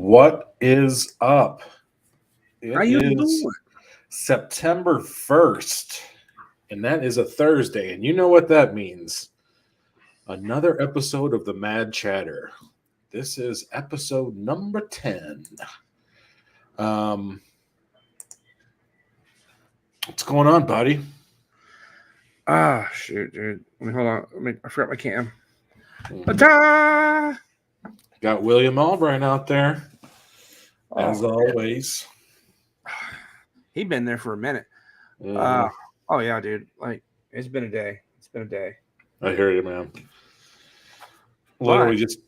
What is up? How It you is doing? September 1st, and that is a Thursday, and you know what that means. Another episode of the Mad Chatter. This is episode number 10. What's going on, buddy? Ah, shoot, dude. Hold on. I forgot my cam. Ta-da! Got William Albright out there, as Oh, always. He'd been there for a minute. Mhm. Oh yeah, dude. Like it's been a day. It's been a day. I hear you, man. Literally, just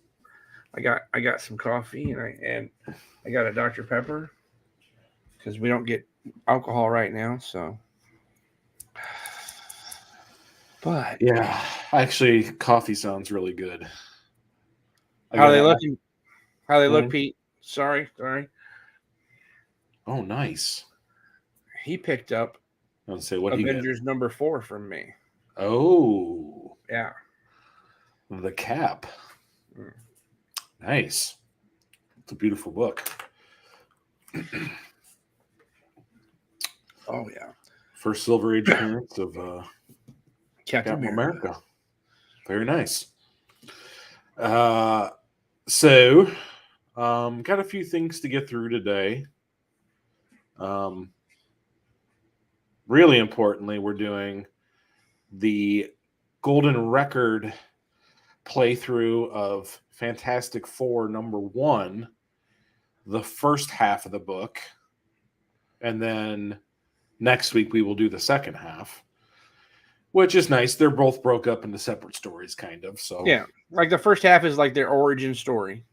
I got some coffee and I got a Dr. Pepper because we don't get alcohol right now. So, but yeah. Actually, coffee sounds really good. how they looking? How they look, Mhm. Pete? Sorry. Oh, nice. He picked up I'll say what he get. Avengers number 4 from me. Oh, Yeah. the cap. Mm. Nice. It's a beautiful book. Oh yeah. First Silver Age appearance of Captain Captain America. America. Very nice. So, got a few things to get through today. Really importantly, we're doing the Golden Record playthrough of Fantastic Four #1, the first half of the book, and then next week we will do the second half, which is nice. They're both broke up into separate stories, kind of. So Yeah, like the first half is like their origin story.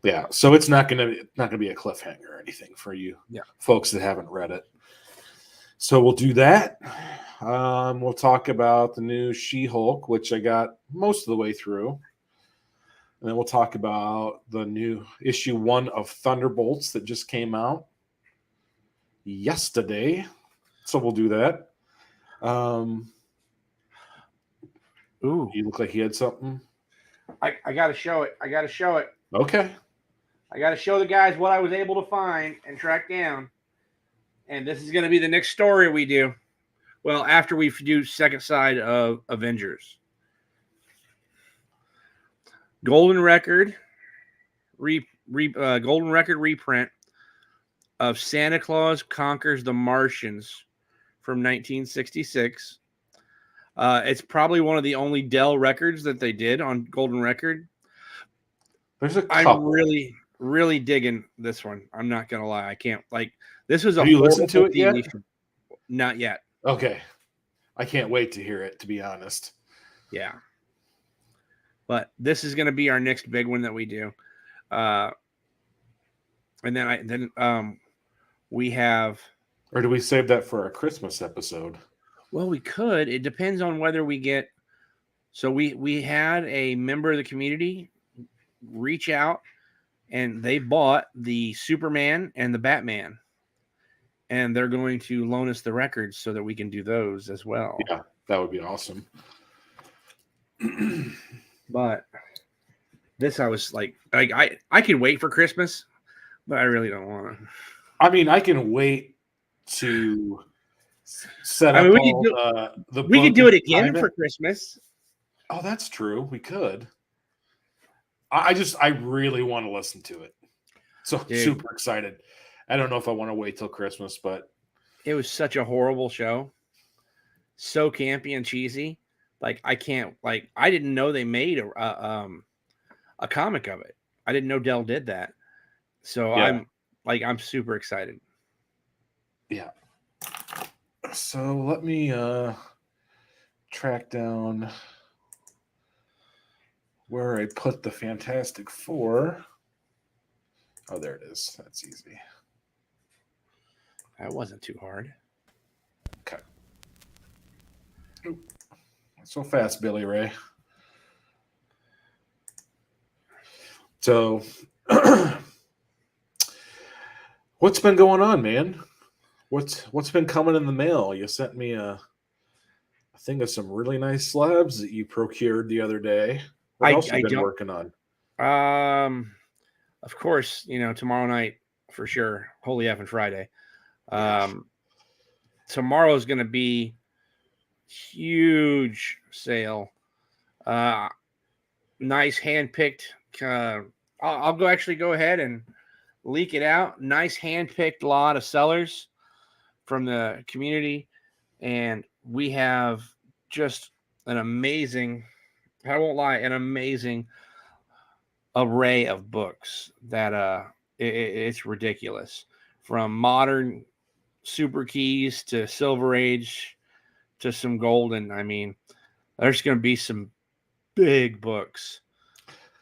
yeah, so it's not gonna be a cliffhanger or anything for you folks that haven't read it. So we'll do that. We'll talk about the new She-Hulk, which I got most of the way through. And then we'll talk about the new issue 1 of Thunderbolts that just came out yesterday. So we'll do that. Ooh. You look like you had something. I got to show it. Okay. I got to show the guys what I was able to find and track down. And this is going to be the next story we do. Well, after we do second side of Avengers. Golden Record reprint of Santa Claus Conquers the Martians from 1966. It's probably one of the only Dell records that they did on Golden Record. There's a couple. I'm really digging this one. I'm not gonna lie. I can't this was a. Have you listened to it yet? Not yet. Okay. I can't wait to hear it, to be honest. Yeah. But this is gonna be our next big one that we do. And then we have. Or do we save that for our Christmas episode? Well, we could. It depends on whether we get. So we had a member of the community reach out, and they bought the Superman and the Batman, and they're going to loan us the records so that we can do those as well. Yeah, that would be awesome. But this, I was like I can wait for Christmas, but I really don't want to. I mean, I can wait to set up the. We could do it again for Christmas. Oh, that's true. We could. I really want to listen to it. So I'm super excited. I don't know if I want to wait till Christmas, but it was such a horrible show. So campy and cheesy. Like I didn't know they made a comic of it. I didn't know Dell did that. So yeah. I'm super excited. Yeah. So let me track down where I put the Fantastic Four. Oh, there it is. That's easy. That wasn't too hard. Okay. Ooh. Not so fast, Billy Ray. So, what's been going on, man? What's been coming in the mail? You sent me a thing of some really nice slabs that you procured the other day. What else have you been working on? of course, tomorrow night for sure, Holy Effing Friday. Tomorrow is going to be huge sale. Nice hand-picked. I'll go ahead and leak it out. Nice hand-picked lot of sellers from the community, and we have just an amazing, I won't lie, an amazing array of books that it's ridiculous. From modern super keys to Silver Age to some golden. I mean, there's going to be some big books.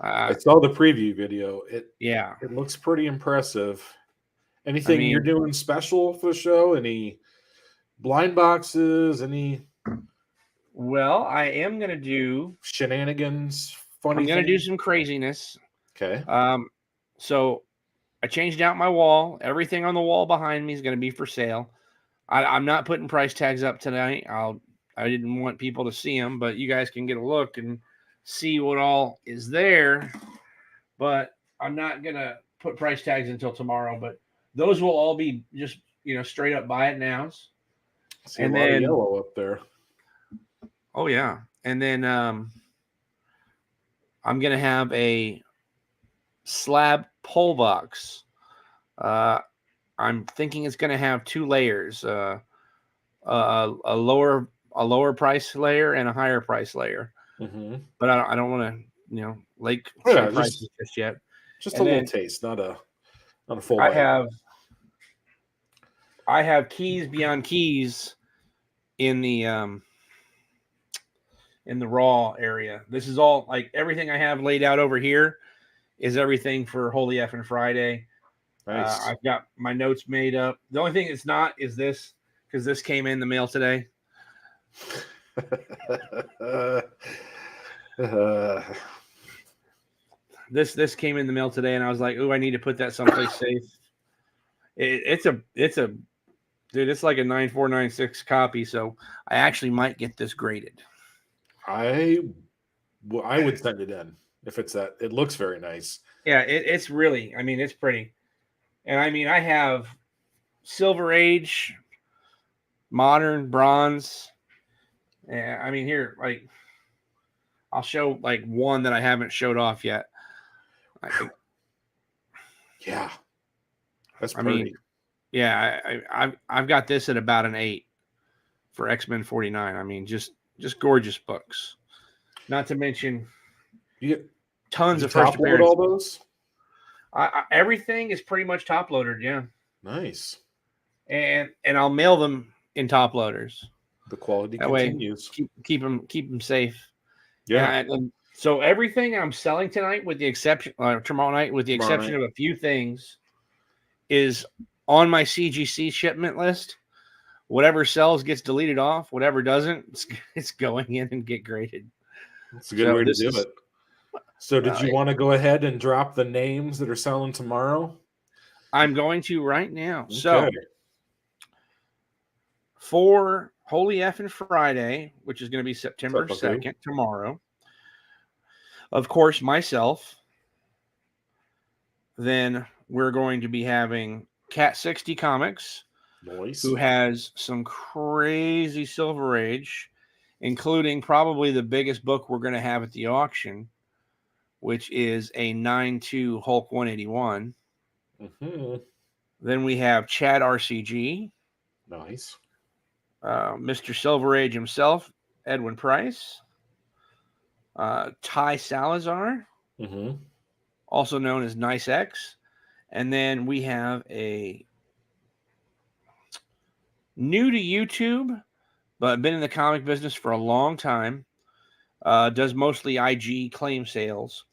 I saw the preview video. It It looks pretty impressive. Anything you're doing special for the show? Any blind boxes? Any? Well, I am going to do shenanigans. Funny. I'm going to do some craziness. Okay. So I changed out my wall. Everything on the wall behind me is going to be for sale. I'm not putting price tags up tonight. I didn't want people to see them, but you guys can get a look and see what all is there. But I'm not going to put price tags until tomorrow. But those will all be just, straight up buy it nows. See and a lot of yellow up there. Oh, yeah. And then I'm going to have a slab pole box. I'm thinking it's going to have 2 layers, a lower price layer and a higher price layer. Mm-hmm. But I don't want to, prices just yet. Just a little taste, not a full. I have keys beyond keys in the raw area. This is all like everything I have laid out over here is everything for Holy Effing Friday. Nice. I've got my notes made up. The only thing it's not is this, because this came in the mail today. This came in the mail today, and I was like, "Ooh, I need to put that someplace safe." It's like a 9496 copy, so I actually might get this graded. I would send it in if it's that. It looks very nice. Yeah, it's really. I mean, it's pretty. And I mean, I have Silver Age, modern, bronze. Yeah, I mean, here, like, I'll show like one that I haven't showed off yet. Yeah, that's pretty. I mean, yeah, I've got this at about an 8 for X-Men 49. I mean, just gorgeous books. Not to mention, you get tons of first appearances. All those. Everything is pretty much top loaded, yeah. Nice. And I'll mail them in top loaders. The quality continues. Keep them safe. Yeah. And so everything I'm selling tonight, with the exception tomorrow night, with the exception of a few things, is on my CGC shipment list. Whatever sells gets deleted off. Whatever doesn't, it's going in and get graded. It's a good way to do it. So did you want to go ahead and drop the names that are selling tomorrow? I'm going to right now. Okay. So for Holy Effing Friday, which is going to be September 2nd, tomorrow, of course, myself. Then we're going to be having Cat 60 Comics, nice, who has some crazy Silver Age, including probably the biggest book we're going to have at the auction, which is a 9.2 Hulk 181. Mm-hmm. Then we have Chad RCG. Nice. Mr. Silver Age himself, Edwin Price. Ty Salazar, also known as Nice X. And then we have a new to YouTube, but been in the comic business for a long time. Does mostly IG claim sales.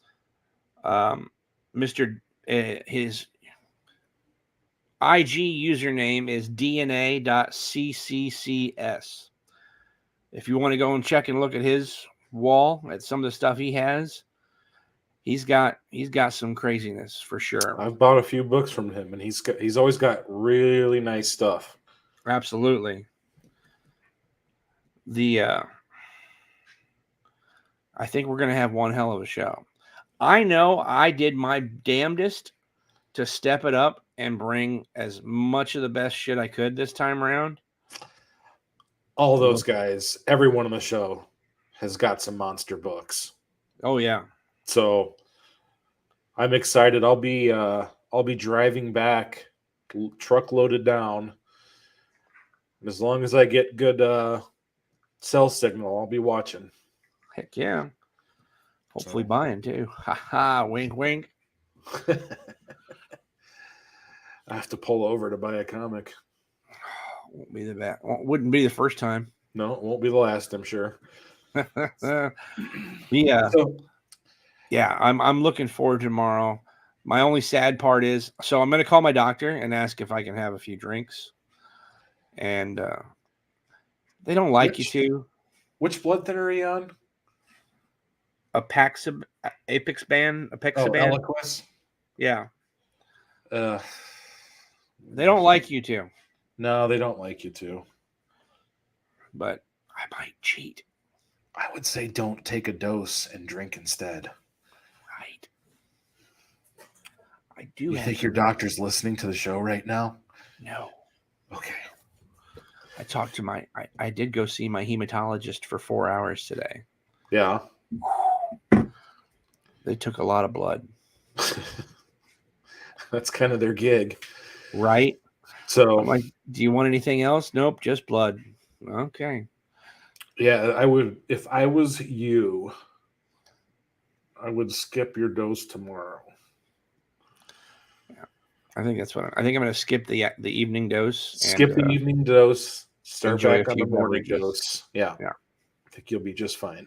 His IG username is dna.cccs. If you want to go and check and look at his wall at some of the stuff he has, he's got some craziness for sure. I've bought a few books from him, and he's always got really nice stuff. Absolutely. I think we're going to have one hell of a show. I know I did my damnedest to step it up and bring as much of the best shit I could this time around. All those guys, everyone on the show has got some monster books. Oh yeah. So I'm excited. I'll be driving back, truck loaded down. And as long as I get good cell signal, I'll be watching. Heck yeah. Hopefully buying too. Ha ha, wink wink. I have to pull over to buy a comic. Won't be wouldn't be the first time. No, it won't be the last, I'm sure. Yeah. So, yeah, I'm looking forward to tomorrow. My only sad part is, so I'm going to call my doctor and ask if I can have a few drinks. And they don't like you to. Which blood thinner are you on? Pixabay. Oh, Eliquis? Yeah. They don't like you to. No, they don't like you to. But I might cheat. I would say don't take a dose and drink instead. Right. I do. You think your doctor's listening to the show right now? No. Okay. I talked to I did go see my hematologist for 4 hours today. Yeah. They took a lot of blood. That's kind of their gig. Right? So I'm like, do you want anything else? Nope, just blood. Okay. Yeah, I would, if I was you, I would skip your dose tomorrow. Yeah. I think that's what I think I'm going to skip the evening dose. Skip the evening dose. Start back on the morning beverages. dose. Yeah. Yeah. I think you'll be just fine.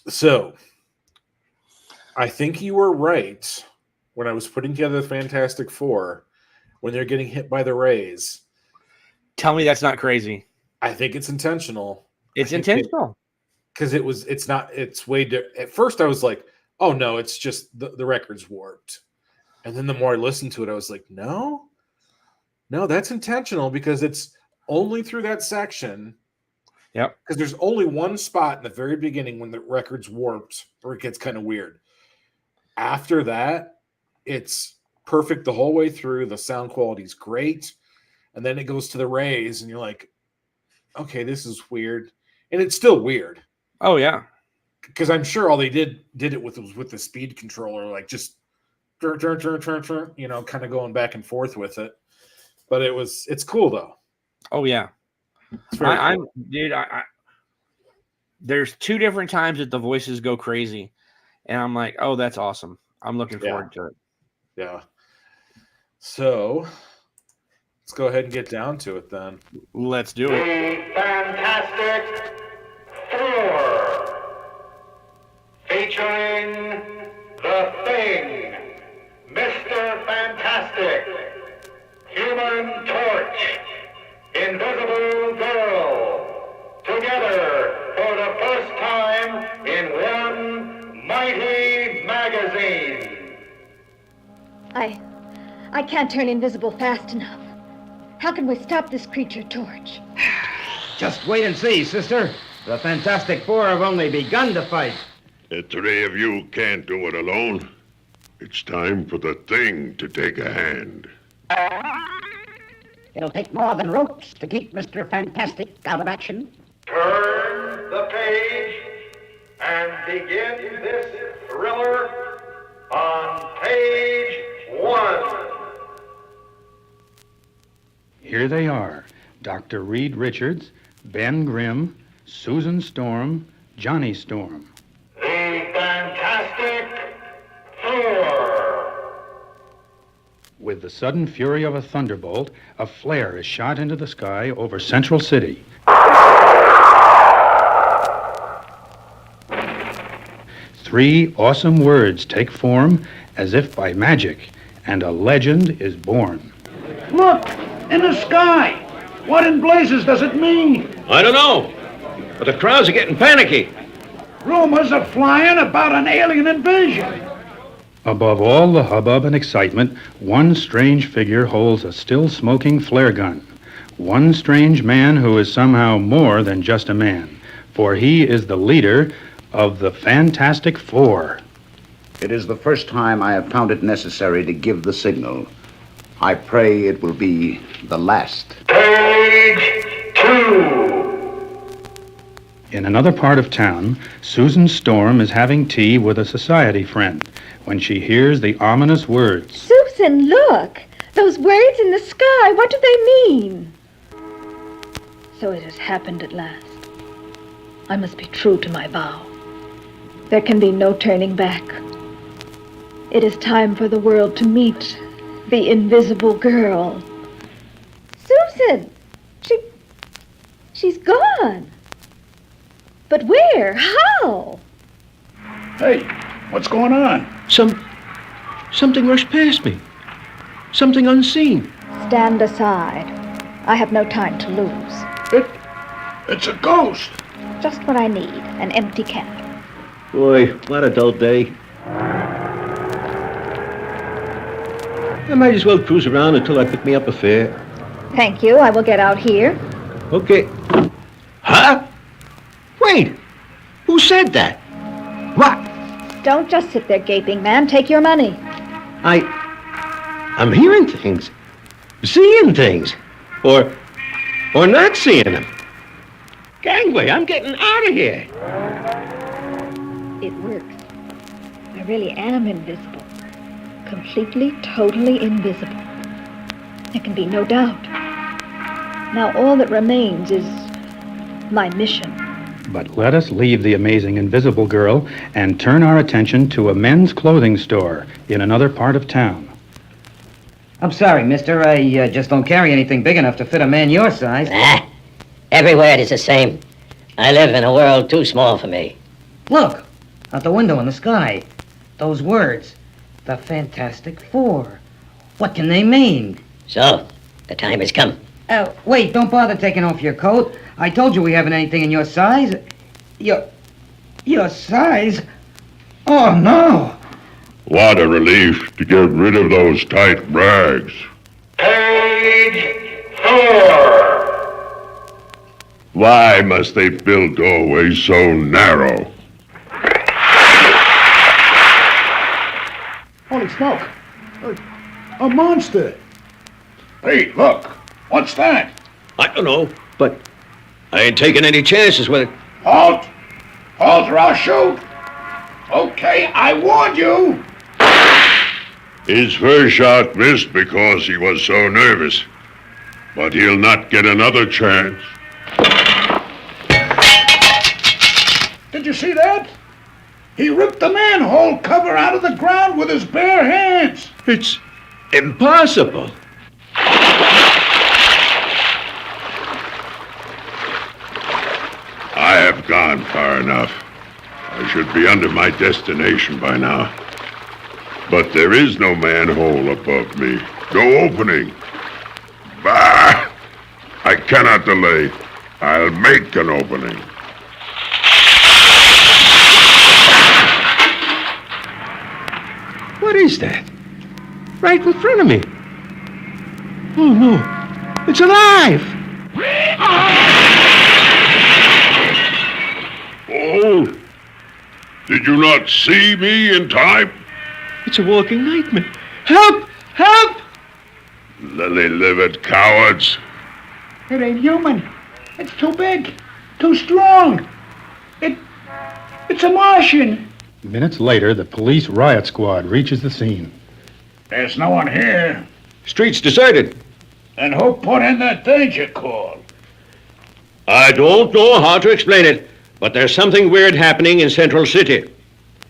So, I think you were right when I was putting together the Fantastic Four when they're getting hit by the rays. Tell me that's not crazy. I think it's intentional. It's intentional. Because it's way different. At first I was like, oh no, it's just the record's warped. And then the more I listened to it, I was like, no, that's intentional because it's only through that section. Yep. Because there's only one spot in the very beginning when the record's warped or it gets kind of weird. After that, it's perfect the whole way through. The sound quality's great. And then it goes to the rays and you're like, okay, this is weird. And it's still weird. Oh, yeah. Because I'm sure all they did it with the speed controller, like just kind of going back and forth with it. But it's cool though. Oh yeah. Cool. There's 2 different times that the voices go crazy. And I'm like, oh, that's awesome. I'm looking forward to it. Yeah. So let's go ahead and get down to it then. Let's do it. The Fantastic Four, featuring The Thing, Mr. Fantastic, Human Torch, Invisible Girl, together for the first time in one mighty magazine. I can't turn invisible fast enough. How can we stop this creature, Torch? Just wait and see, sister. The Fantastic Four have only begun to fight. The 3 of you can't do it alone. It's time for the Thing to take a hand. It'll take more than ropes to keep Mr. Fantastic out of action. Turn the page and begin this thriller on page 1. Here they are, Dr. Reed Richards, Ben Grimm, Susan Storm, Johnny Storm. The Fantastic Four. With the sudden fury of a thunderbolt, a flare is shot into the sky over Central City. 3 awesome words take form as if by magic, and a legend is born. Look! In the sky! What in blazes does it mean? I don't know, but the crowds are getting panicky. Rumors are flying about an alien invasion. Above all the hubbub and excitement, one strange figure holds a still smoking flare gun. One strange man who is somehow more than just a man, for he is the leader of the Fantastic Four. It is the first time I have found it necessary to give the signal. I pray it will be the last. Page 2. In another part of town, Susan Storm is having tea with a society friend when she hears the ominous words. Susan, look! Those words in the sky, what do they mean? So it has happened at last. I must be true to my vow. There can be no turning back. It is time for the world to meet the invisible girl. Susan! She's gone. But where? How? Hey, what's going on? Something rushed past me. Something unseen. Stand aside. I have no time to lose. It's a ghost. Just what I need, an empty cab. Boy, what a dull day. I might as well cruise around until I pick me up a fare. Thank you, I will get out here. Okay. Huh? Wait! Who said that? What? Don't just sit there gaping, man. Take your money. I'm hearing things. Seeing things. Or not seeing them. Gangway, I'm getting out of here. It works. I really am invisible. Completely, totally invisible. There can be no doubt. Now all that remains is my mission. But let us leave the amazing invisible girl and turn our attention to a men's clothing store in another part of town. I'm sorry, mister. I just don't carry anything big enough to fit a man your size. Everywhere it is the same. I live in a world too small for me. Look, out the window in the sky. Those words. The Fantastic Four. What can they mean? So, the time has come. Wait, don't bother taking off your coat. I told you we haven't anything in your size. Your size? Oh, no. What a relief to get rid of those tight rags. Page 4. Why must they build doorways so narrow? Holy smoke. A monster. Hey, look. What's that? I don't know, but I ain't taking any chances with it. Halt! Halt or I'll shoot! Okay, I warned you! His first shot missed because he was so nervous. But he'll not get another chance. Did you see that? He ripped the manhole cover out of the ground with his bare hands. It's impossible. I have gone far enough. I should be under my destination by now. But there is no manhole above me. No opening. Bah! I cannot delay. I'll make an opening. What is that? Right in front of me. Oh, no. It's alive! Oh! Did you not see me in time? It's a walking nightmare. Help! Help! Lily-livered cowards. It ain't human. It's too big. Too strong. It's a Martian. Minutes later, the police riot squad reaches the scene. There's no one here. Street's deserted. Then who put in that danger call? I don't know how to explain it, but there's something weird happening in Central City.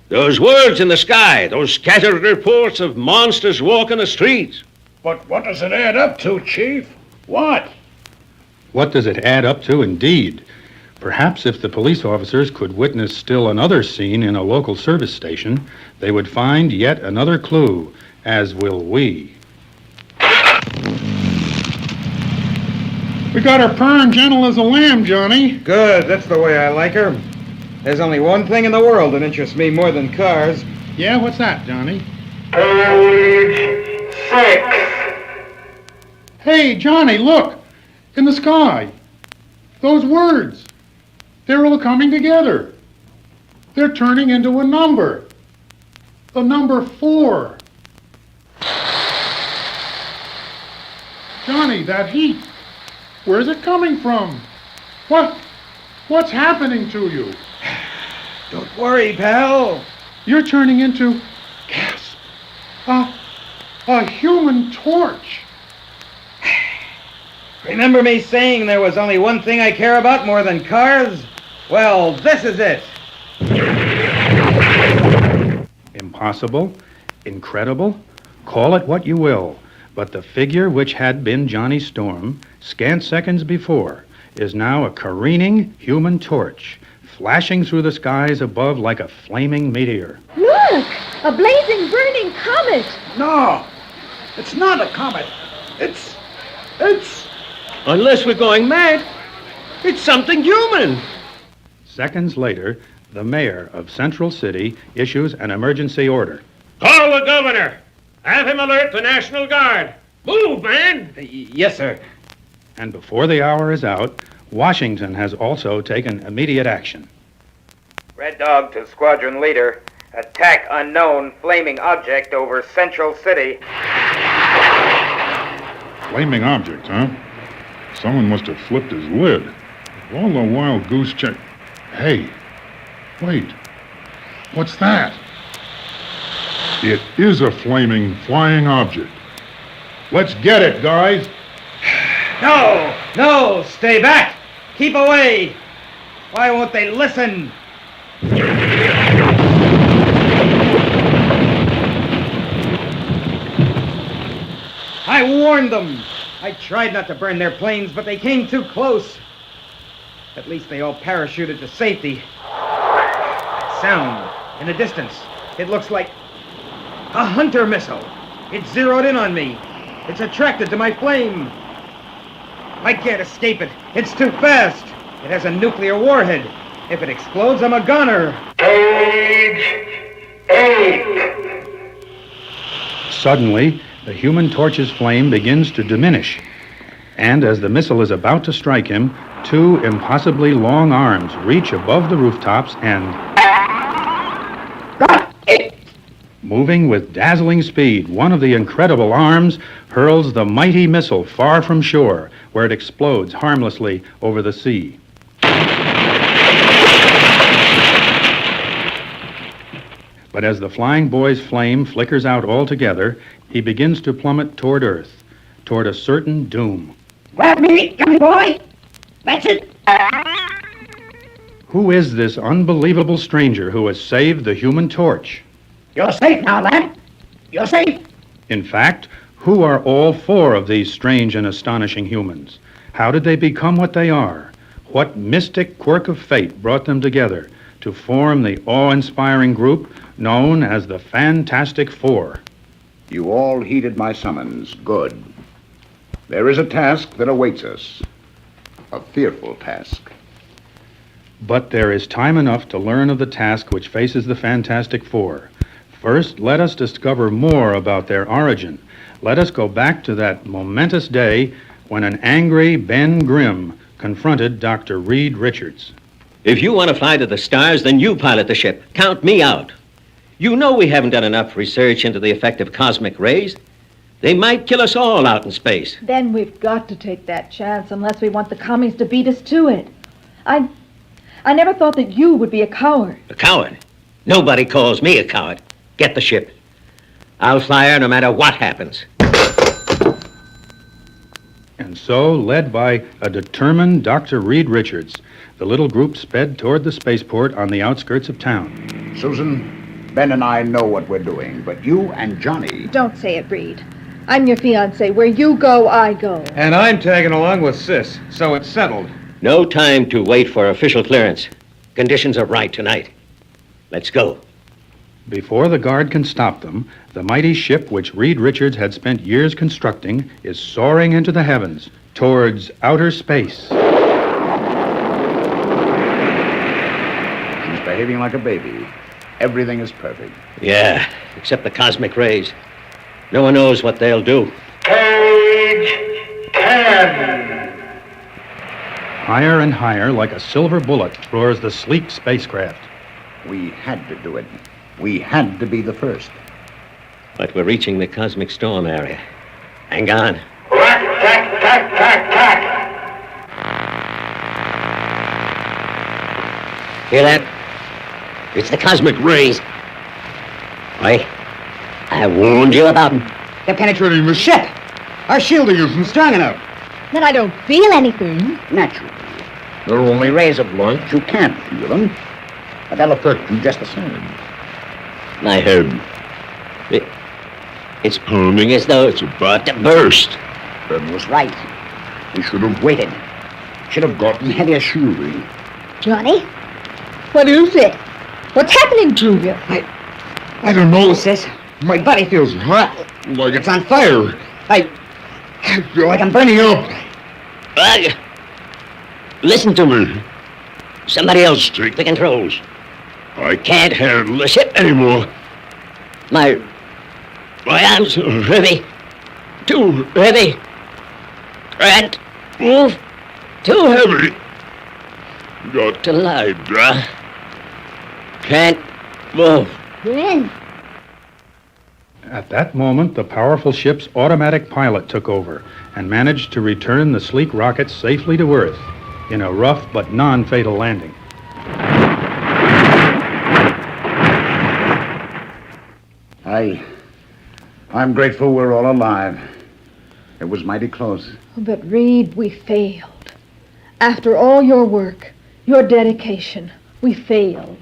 Those words in the sky, those scattered reports of monsters walking the streets. But what does it add up to, Chief? What? What does it add up to, indeed? Perhaps if the police officers could witness still another scene in a local service station, they would find yet another clue, as will we. We got her purring gentle as a lamb, Johnny. Good, that's the way I like her. There's only one thing in the world that interests me more than cars. Yeah, what's that, Johnny? Page 6. Hey, Johnny, look! In the sky. Those words. They're all coming together. They're turning into a number. The number 4. Johnny, that heat. Where's it coming from? What's happening to you? Don't worry, pal. You're turning into, gasp, a human torch. Remember me saying there was only one thing I care about more than cars? Well, this is it. Impossible, incredible, call it what you will, but the figure which had been Johnny Storm, scant seconds before, is now a careening human torch, flashing through the skies above like a flaming meteor. Look! A blazing, burning comet! No, it's not a comet. It's... Unless we're going mad, it's something human. Seconds later, the mayor of Central City issues an emergency order. Call the governor. Have him alert the National Guard. Move, man. Yes, sir. And before the hour is out, Washington has also taken immediate action. Red Dog to Squadron Leader. Attack unknown flaming object over Central City. Flaming object, huh? Someone must have flipped his lid. All the wild goose check... Hey, wait. What's that? It is a flaming, flying object. Let's get it, guys. No, stay back. Keep away. Why won't they listen? I warned them. I tried not to burn their planes, but they came too close. At least they all parachuted to safety. Sound in the distance. It looks like a hunter missile. It zeroed in on me. It's attracted to my flame. I can't escape it. It's too fast. It has a nuclear warhead. If it explodes, I'm a goner. Page 8. Suddenly, the Human Torch's flame begins to diminish. And as the missile is about to strike him, two impossibly long arms reach above the rooftops and... Moving with dazzling speed, one of the incredible arms hurls the mighty missile far from shore, where it explodes harmlessly over the sea. But as the flying boy's flame flickers out altogether, he begins to plummet toward Earth, toward a certain doom. Grab me, Johnny boy. That's it. Who is this unbelievable stranger who has saved the Human Torch? You're safe now, lad. You're safe. In fact, who are all four of these strange and astonishing humans? How did they become what they are? What mystic quirk of fate brought them together to form the awe-inspiring group known as the Fantastic Four? You all heeded my summons. Good. There is a task that awaits us. A fearful task. But there is time enough to learn of the task which faces the Fantastic Four. First, let us discover more about their origin. Let us go back to that momentous day when an angry Ben Grimm confronted Dr. Reed Richards. If you want to fly to the stars, then you pilot the ship. Count me out. You know we haven't done enough research into the effect of cosmic rays. They might kill us all out in space. Then we've got to take that chance unless we want the commies to beat us to it. I never thought that you would be a coward. A coward? Nobody calls me a coward. Get the ship. I'll fly her no matter what happens. And so, led by a determined Dr. Reed Richards, the little group sped toward the spaceport on the outskirts of town. Susan, Ben and I know what we're doing, but you and Johnny... Don't say it, Reed. I'm your fiancé. Where you go, I go. And I'm tagging along with Sis, so it's settled. No time to wait for official clearance. Conditions are right tonight. Let's go. Before the guard can stop them, the mighty ship which Reed Richards had spent years constructing is soaring into the heavens, towards outer space. She's behaving like a baby. Everything is perfect. Yeah, except the cosmic rays. No one knows what they'll do. Page 10. Higher and higher, like a silver bullet, roars the sleek spacecraft. We had to do it. We had to be the first. But we're reaching the cosmic storm area. Hang on. Tack, tack, tack, tack, tack. Hear that? It's the cosmic rays. I warned you about them. They're penetrating the ship. Our shielding isn't strong enough. Then I don't feel anything. Naturally. They're only rays of light. You can't feel them. But they'll affect you just the same. I heard. It's booming as though it's about to burst. Ben was right. We should have waited. Should have gotten heavier shielding. Johnny? What is it? What's happening to you? I don't know, sis. My body feels hot, like it's on fire. I feel like I'm burning up. Listen to me. Somebody else take the controls. I can't handle the ship anymore. My arms are heavy. Too heavy. Can't move. Too heavy. Got to lie, bruh. Can't move. When? At that moment, the powerful ship's automatic pilot took over and managed to return the sleek rocket safely to Earth in a rough but non-fatal landing. I'm grateful we're all alive. It was mighty close. But Reed, we failed. After all your work, your dedication, we failed.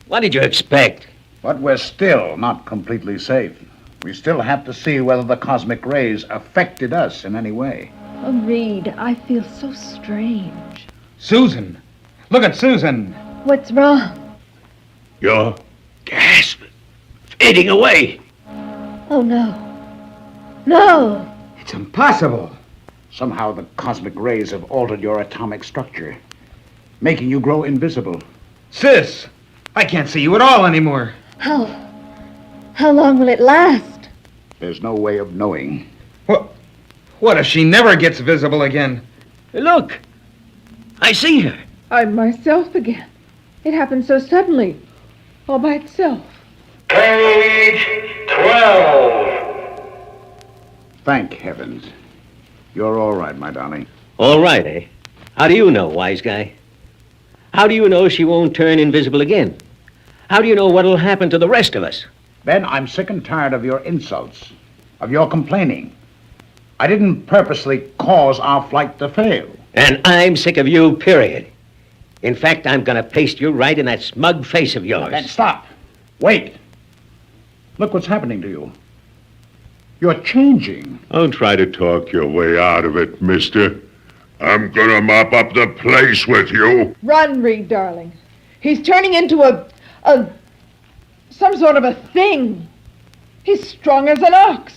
What did you expect? But we're still not completely safe. We still have to see whether the cosmic rays affected us in any way. Oh, Reed, I feel so strange. Susan! Look at Susan! What's wrong? Your gasp. Fading away. Oh, no. No! It's impossible. Somehow the cosmic rays have altered your atomic structure, making you grow invisible. Sis! I can't see you at all anymore. How long will it last? There's no way of knowing. What if she never gets visible again? Look! I see her. I'm myself again. It happened so suddenly, all by itself. Page 12. Thank heavens. You're all right, my darling. All right, eh? How do you know, wise guy? How do you know she won't turn invisible again? How do you know what'll happen to the rest of us? Ben, I'm sick and tired of your insults, of your complaining. I didn't purposely cause our flight to fail. And I'm sick of you, period. In fact, I'm gonna paste you right in that smug face of yours. Ben, stop. Wait. Look what's happening to you. You're changing. Don't try to talk your way out of it, mister. I'm gonna mop up the place with you. Run, Reed, darling. He's turning into some sort of a thing. He's strong as an ox.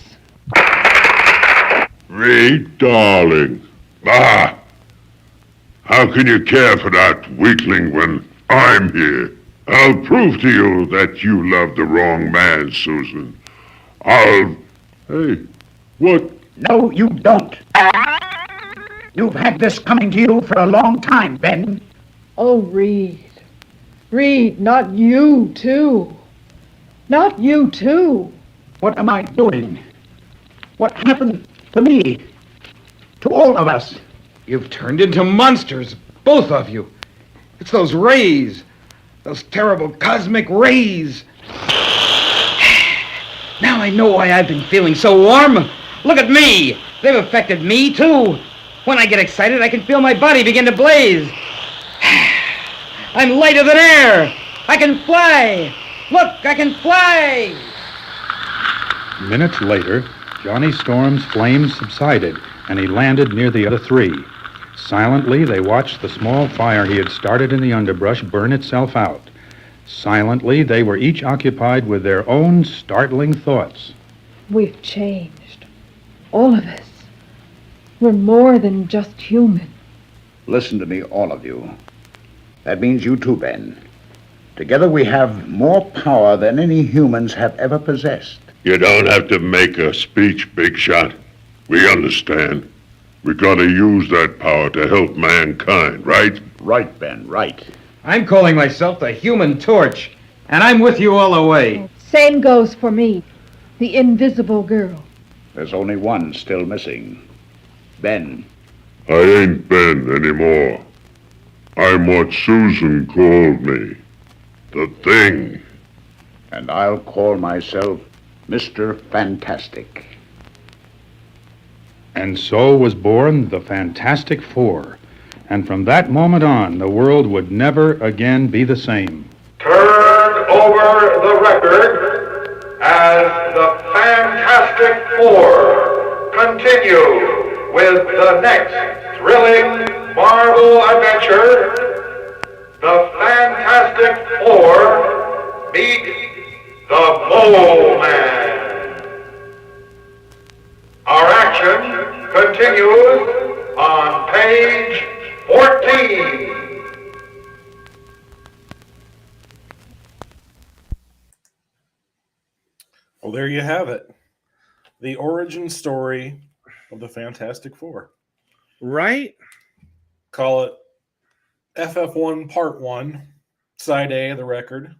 Reed, darling. How can you care for that weakling when I'm here? I'll prove to you that you love the wrong man, Susan. Hey, what? No, you don't. You've had this coming to you for a long time, Ben. Oh, Reed. Reed, not you, too. Not you, too. What am I doing? What happened to me? To all of us? You've turned into monsters, both of you. It's those rays. Those terrible cosmic rays. Now I know why I've been feeling so warm. Look at me. They've affected me, too. When I get excited, I can feel my body begin to blaze. I'm lighter than air. I can fly. Look, I can fly. Minutes later, Johnny Storm's flames subsided, and he landed near the other three. Silently, they watched the small fire he had started in the underbrush burn itself out. Silently, they were each occupied with their own startling thoughts. We've changed. All of us. We're more than just human. Listen to me, all of you. That means you too, Ben. Together we have more power than any humans have ever possessed. You don't have to make a speech, Big Shot. We understand. We gotta use that power to help mankind, right? Right, Ben, right. I'm calling myself the Human Torch. And I'm with you all the way. Same goes for me. The invisible girl. There's only one still missing. Ben. I ain't Ben anymore. I'm what Susan called me. The Thing. And I'll call myself Mr. Fantastic. And so was born the Fantastic Four. And from that moment on, the world would never again be the same. Turn over the record as the Fantastic Four continue with the next thrilling Marvel adventure. The Fantastic Four meet the Mole Man. Our action continues on page 14. Well, there you have it. The origin story of the Fantastic Four. Right? Call it FF1 Part 1, Side A of the record.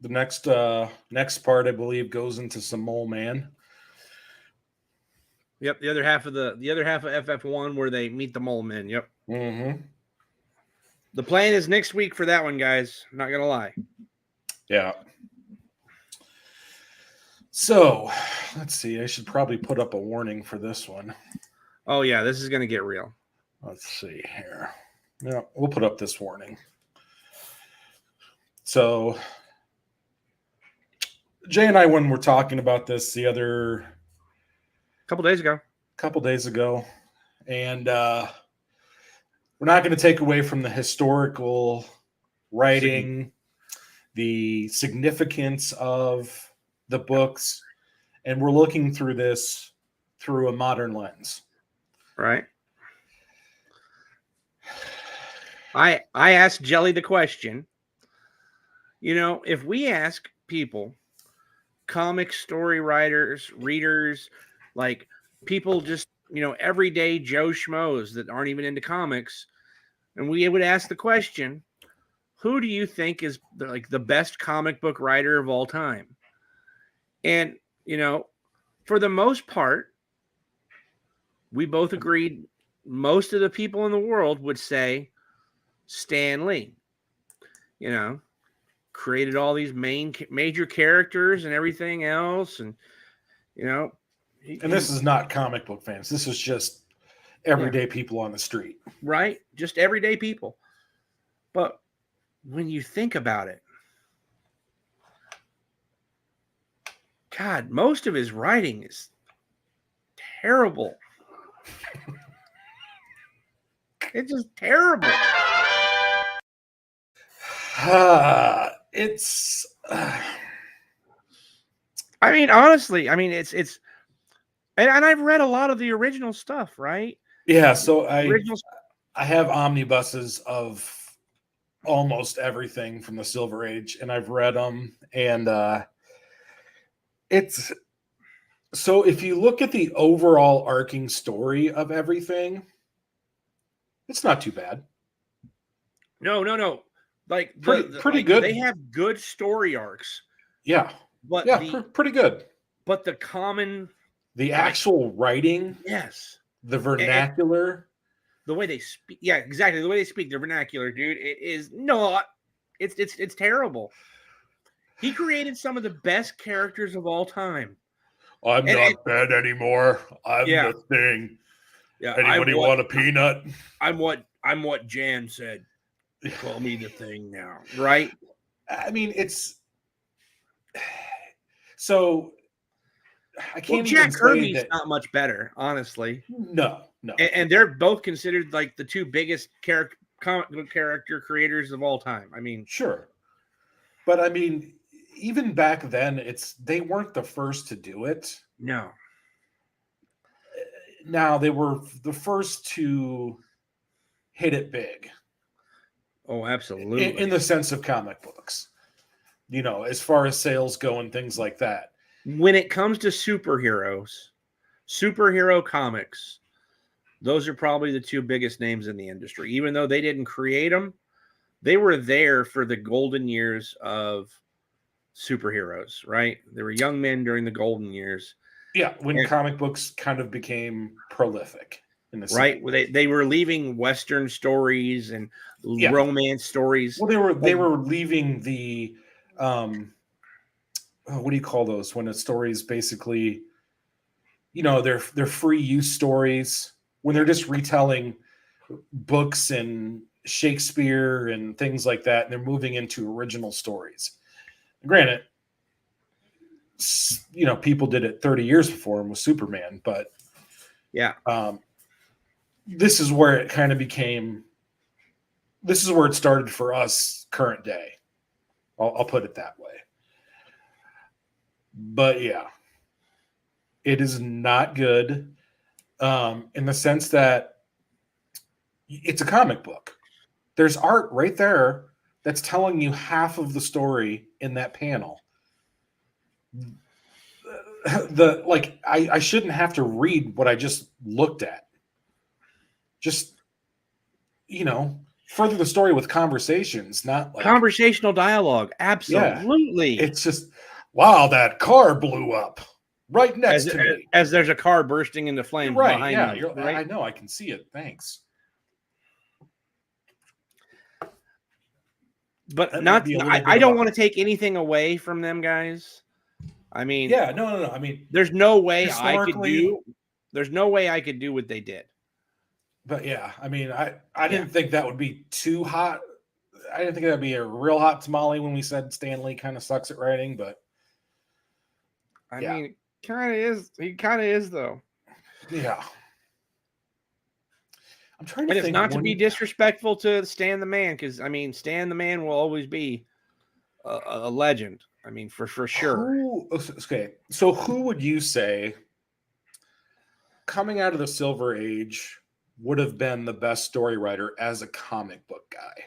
The next part, I believe, goes into some Mole Man. Yep, the other half of FF1 where they meet the Mole Men. Yep. Mm-hmm. The plan is next week for that one, guys. I'm not gonna lie. Yeah. So, let's see. I should probably put up a warning for this one. Oh yeah, this is gonna get real. Let's see here. Yeah, we'll put up this warning. So, Jay and I, when we're talking about this the other couple days ago, and we're not going to take away from the historical writing, the significance of the books, and we're looking through this through a modern lens. Right. I asked Jelly the question. You know, if we ask people, comic story writers, readers, like people just, you know, everyday Joe Schmoes that aren't even into comics, and we would ask the question, who do you think is the best comic book writer of all time? And, you know, for the most part, we both agreed most of the people in the world would say Stan Lee. You know, created all these major characters and everything else, and you know, and this is not comic book fans. This is just everyday people on the street, right? Just everyday people. But when you think about it, God, most of his writing is terrible. It's just terrible. It's. I mean, honestly, I mean, it's, and I've read a lot of the original stuff, right? Yeah, so I have omnibuses of almost everything from the Silver Age, and I've read them, and it's so if you look at the overall arcing story of everything, it's not too bad. No. Like pretty good. They have good story arcs. Yeah. But yeah, pretty good. But the actual writing, yes, the vernacular, the way they speak, yeah, exactly. The way they speak, their vernacular, dude, it is not. It's terrible. He created some of the best characters of all time. I'm not bad anymore. I'm the Thing. Yeah. Anybody want a peanut? I'm what Jan said. Call me the Thing now, right? I mean, it's so. I can't. Well, Jack Kirby's not much better, honestly. No. And they're both considered like the two biggest comic book character creators of all time. I mean, sure, but I mean, even back then, they weren't the first to do it. No. Now they were the first to hit it big. Oh, absolutely. In the sense of comic books, you know, as far as sales go and things like that. When it comes to superhero comics, those are probably the two biggest names in the industry. Even though they didn't create them, they were there for the golden years of superheroes, right? They were young men during the golden years. Yeah, when comic books kind of became prolific in the right. Well, they were leaving Western stories and romance stories. Well, they were leaving the what do you call those when a story is basically, they're free use stories, when they're just retelling books and Shakespeare and things like that, and they're moving into original stories. Granted, people did it 30 years before him with Superman, but this is where it kind of became. This is where it started for us current day. I'll put it that way. But yeah, it is not good in the sense that it's a comic book. There's art right there that's telling you half of the story in that panel. I shouldn't have to read what I just looked at. Just, further the story with conversations, not like conversational dialogue. Absolutely. Yeah, it's just, wow, that car blew up right next to me. As there's a car bursting into flames behind you. Right? I know, I can see it. Thanks. But I don't want to take anything away from them, guys. I mean, no. I mean, there's no way I could do. There's no way I could do what they did. But yeah, I mean, I didn't think that would be too hot. I didn't think that'd be a real hot tamale when we said Stan Lee kind of sucks at writing, but I mean, kind of is. He kind of is, though. Yeah. I'm trying to think. It's not to be disrespectful to Stan the Man, because I mean, Stan the Man will always be a legend. I mean, for sure. Okay, so who would you say coming out of the Silver Age would have been the best story writer as a comic book guy?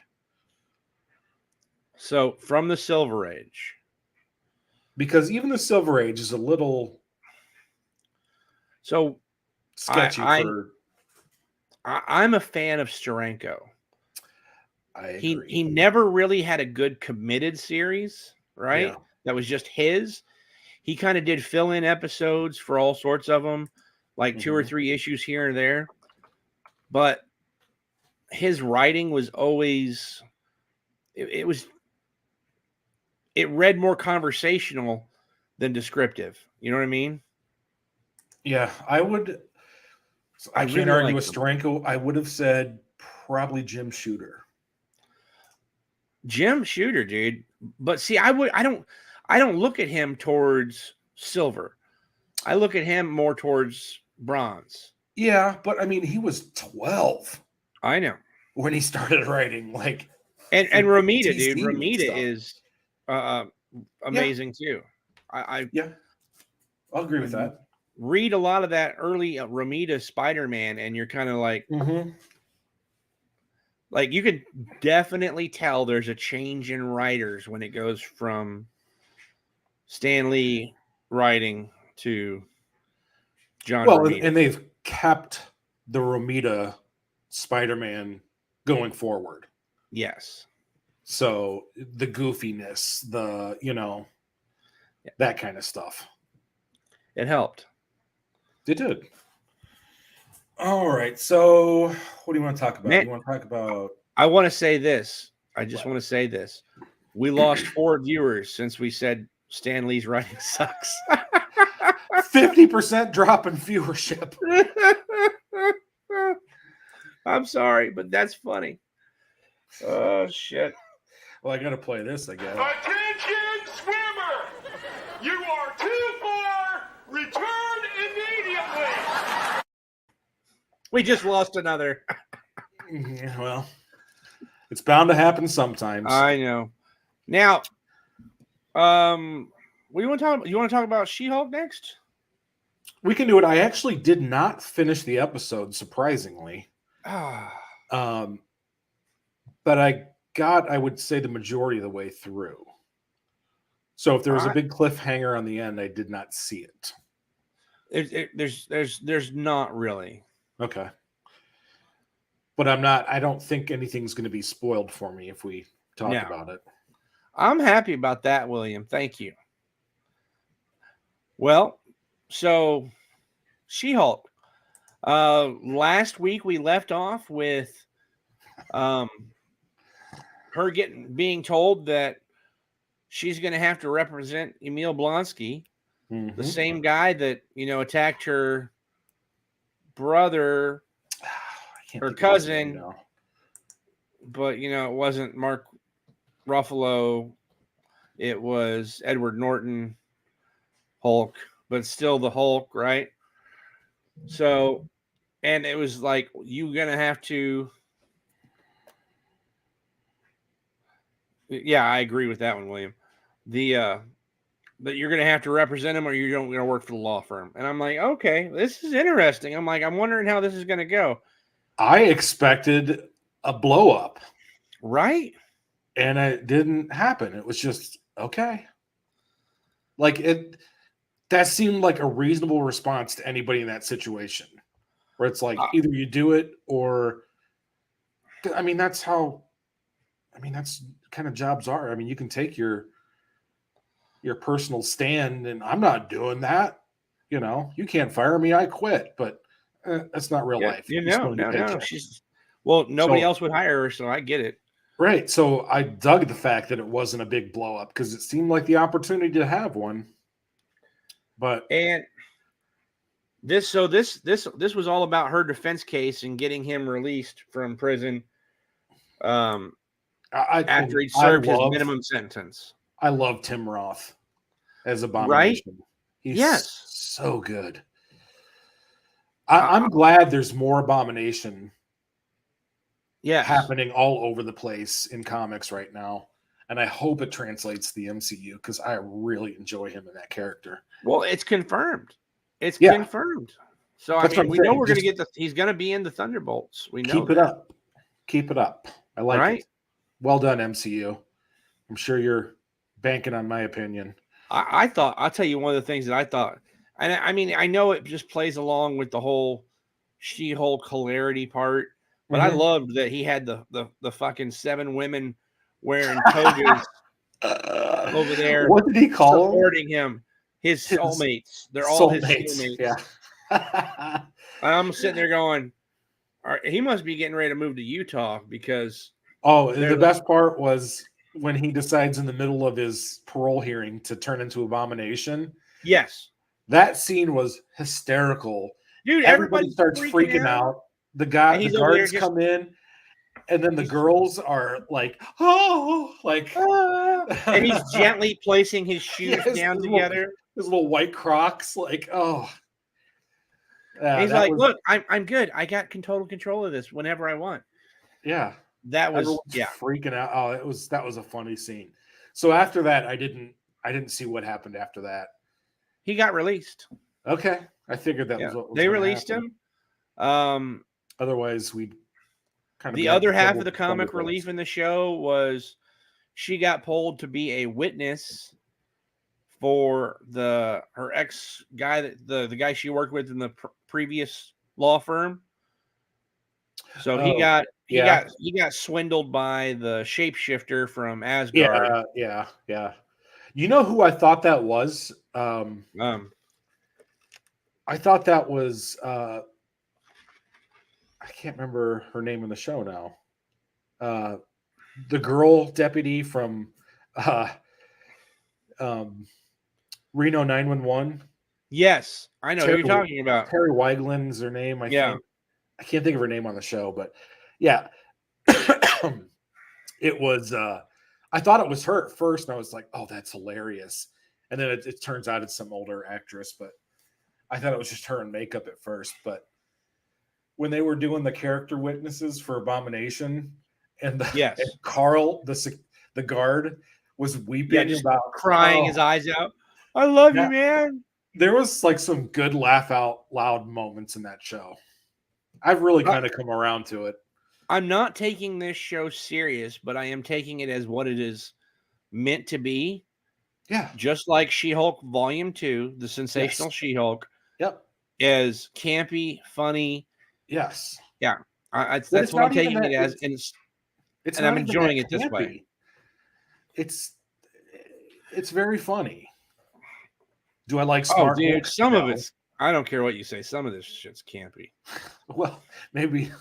So from the Silver Age, because even the Silver Age is a little sketchy. I'm a fan of Steranko. I agree. He never really had a good committed series, right? Yeah. That was just his. He kind of did fill-in episodes for all sorts of them, like 2 or 3 issues here and there. But his writing was always it read more conversational than descriptive. You know what I mean? Yeah, I would. I can't really argue like with Steranko. I would have said probably Jim Shooter. Jim Shooter, dude. But see, I don't look at him towards silver. I look at him more towards bronze. Yeah, but I mean, he was 12. I know. When he started writing, and Romita, dude. Romita is amazing too. I'll agree with that. Read a lot of that early Romita Spider-Man, and you're kind of like, like you can definitely tell there's a change in writers when it goes from Stan Lee writing to John Romita. And they've kept the Romita Spider-Man going forward. Yes. So the goofiness, that kind of stuff. It helped. It did. All right. So what do you want to talk about? You want to talk about... I want to say this. I just want to say this. We lost 4 viewers since we said Stan Lee's writing sucks. 50% drop in viewership. I'm sorry, but that's funny. Oh, shit. Well, I got to play this, I guess. Attention, swimmer! You are too far! Return immediately! We just lost another. Yeah, well, it's bound to happen sometimes. I know. Now, what do you want to talk about? You want to talk about She-Hulk next? We can do it. I actually did not finish the episode, surprisingly. But I got, I would say, the majority of the way through. So if there was a big cliffhanger on the end, I did not see it. There's not really. Okay. but I don't think anything's going to be spoiled for me if we talk about it. I'm happy about that, William. Thank you. Well, so She-Hulk. Last week we left off with her being told that she's going to have to represent Emil Blonsky, the same guy that, attacked her brother, her cousin, but, it wasn't Mark Ruffalo. It was Edward Norton Hulk, but still the Hulk, right? So, and it was like, you're going to have to. Yeah, I agree with that one, William. But you're going to have to represent him or you're going to work for the law firm. And I'm like, okay, this is interesting. I'm wondering how this is going to go. I expected a blow up. Right? And it didn't happen. It was just, okay. That seemed like a reasonable response to anybody in that situation. Where it's like, either you do it or, that's kind of jobs are. You can take your personal stand, and I'm not doing that. You can't fire me. I quit. But that's not real life. No. Nobody else would hire her, so I get it. Right. So I dug the fact that it wasn't a big blow up because it seemed like the opportunity to have one. And this was all about her defense case and getting him released from prison. After he served his minimum sentence. I love Tim Roth as Abomination. Right? He's so good. I'm glad there's more Abomination happening all over the place in comics right now. And I hope it translates to the MCU because I really enjoy him in that character. Well, it's confirmed. It's confirmed. So, we know we're going to get he's going to be in the Thunderbolts. We know. Keep it up. Keep it up. I like it. Well done, MCU. I'm sure you're banking on my opinion. I'll tell you one of the things that I thought, and I know it just plays along with the whole She-Hulk hilarity part, but I loved that he had the fucking 7 women wearing togas over there. What did he call supporting him? His soulmates. They're all his soulmates. Yeah. I'm sitting there going, he must be getting ready to move to Utah because. Oh, the best part was when he decides in the middle of his parole hearing to turn into Abomination. Yes. That scene was hysterical. Dude, everybody starts freaking out. The guards come in, and then the girls are like, and he's gently placing his shoes down together. His little white Crocs, like, oh. He's like, look, I'm good. I got total control of this whenever I want. Yeah. That was freaking out. Oh, that was a funny scene. So after that, I didn't see what happened after that. He got released. Okay. I figured that was what was they released him. Otherwise we'd kind of the other half of the comic relief in the show was she got pulled to be a witness for her ex guy that the guy she worked with in the previous law firm. So he got swindled by the shapeshifter from Asgard. Yeah. You know who I thought that was? I thought that was I can't remember her name in the show now. The girl deputy from Reno 911. Yes, I know who you're talking about. Terry Weigelin's her name. I think. I can't think of her name on the show, but yeah, it was. I thought it was her at first, and I was like, "Oh, that's hilarious!" And then it turns out it's some older actress, but I thought it was just her in makeup at first. But when they were doing the character witnesses for Abomination, and Carl, the guard, was weeping about crying his eyes out. I love you, man. There was like some good laugh out loud moments in that show. I've really kind of come around to it. I'm not taking this show serious, but I am taking it as what it is meant to be. Yeah. Just like She-Hulk Volume 2, the sensational She-Hulk. Yep. Is campy, funny. Yes. Yeah. That's what I'm taking it as, and I'm enjoying it this way. It's very funny. Do I like smart? Oh, dude, Hulk? some No. of it's. I don't care what you say. Some of this shit's campy. Well, maybe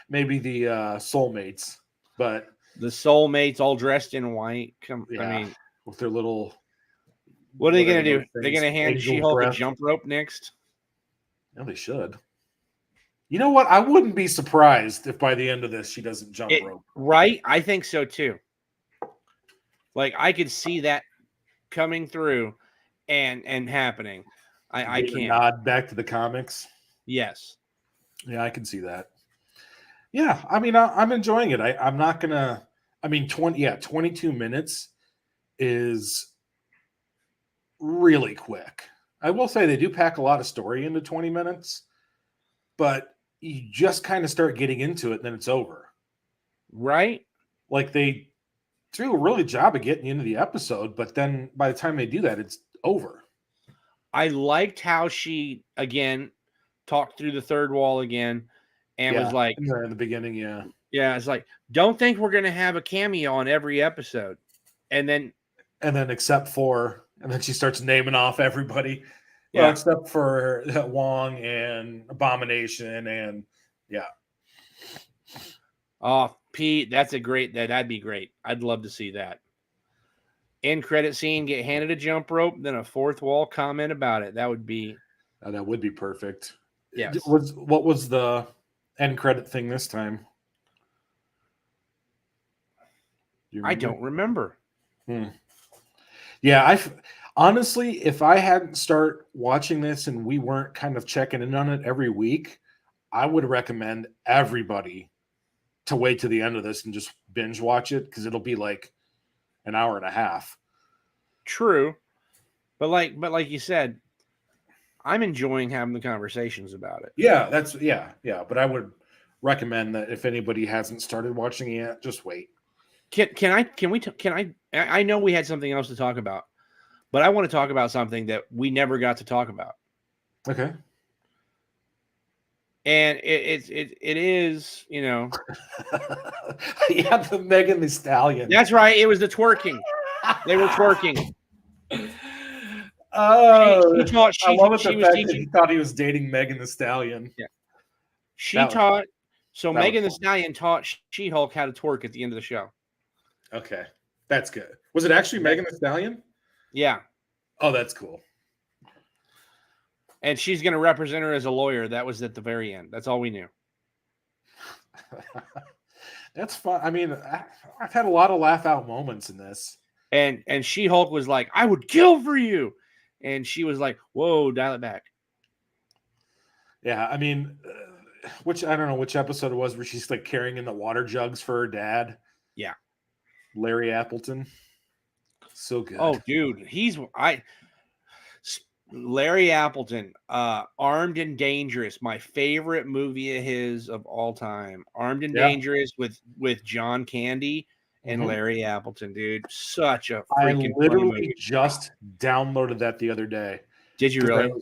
the soulmates, but the soulmates all dressed in white. Yeah, I mean, with their little. What are they going to do? They're going to hand She-Hulk a jump rope next? No, they should. You know what? I wouldn't be surprised if by the end of this she doesn't jump rope. Right? I think so too. Like I could see that coming through and happening. I can't nod back to the comics. Yes. Yeah, I can see that. Yeah, I mean, I'm enjoying it. I'm not gonna. I mean, 22 minutes is really quick. I will say they do pack a lot of story into 20 minutes, but you just kind of start getting into it, and then it's over. Right? Like they do a really job of getting you into the episode, but then by the time they do that, it's over. I liked how she again talked through the third wall again and was like in the beginning, yeah, it's like, don't think we're gonna have a cameo on every episode. And then except for, and then she starts naming off everybody. Yeah, well, except for Wong and Abomination and Oh, Pete, that'd be great. I'd love to see that. End credit scene, get handed a jump rope, then a fourth wall comment about it. That would be perfect. Yeah. What was the end credit thing this time? I don't remember. Yeah, honestly, if I hadn't started watching this and we weren't kind of checking in on it every week, I would recommend everybody to wait to the end of this and just binge watch it because it'll be like an hour and a half. True. But like you said, I'm enjoying having the conversations about it. Yeah, but I would recommend that if anybody hasn't started watching it yet, just wait. I know we had something else to talk about, but I want to talk about something that we never got to talk about. Okay. And it is, you know. Yeah, the Megan Thee Stallion. That's right. It was the twerking. They were twerking. Oh, she taught. I love it. The fact that he thought he was dating Megan Thee Stallion. Yeah. Megan Thee Stallion taught She-Hulk how to twerk at the end of the show. Okay, that's good. Was it actually Megan Thee Stallion? Yeah. Oh, that's cool. And she's going to represent her as a lawyer. That was at the very end. That's all we knew. That's fun. I mean, I've had a lot of laugh out moments in this. And She-Hulk was like, "I would kill for you," and she was like, "Whoa, dial it back." Yeah, I mean, I don't know which episode it was where she's like carrying in the water jugs for her dad. Yeah, Larry Appleton, so good. Oh, dude, Larry Appleton, Armed and Dangerous, my favorite movie of his of all time. Armed and Dangerous with John Candy and Larry Appleton, dude. Such a freaking I literally just downloaded that the other day. Did you really?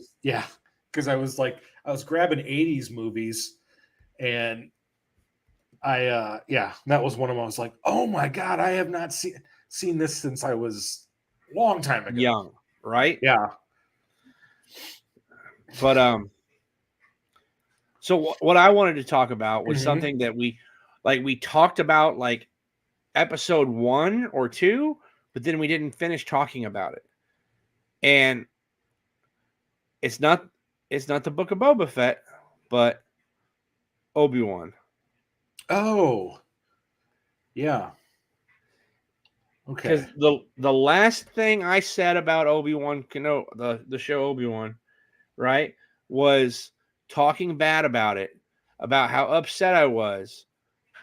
Because I was grabbing 80s movies and that was one of them. I was like, oh my God, I have not seen this since I was a long time ago. Young, right? Yeah. But so what I wanted to talk about was something that we talked about like episode 1 or 2, but then we didn't finish talking about it. And it's not the Book of Boba Fett, but Obi-Wan. Oh, yeah. Okay. Because the last thing I said about Obi-Wan Kenobi, the show Obi-Wan, right, was talking bad about it, about how upset I was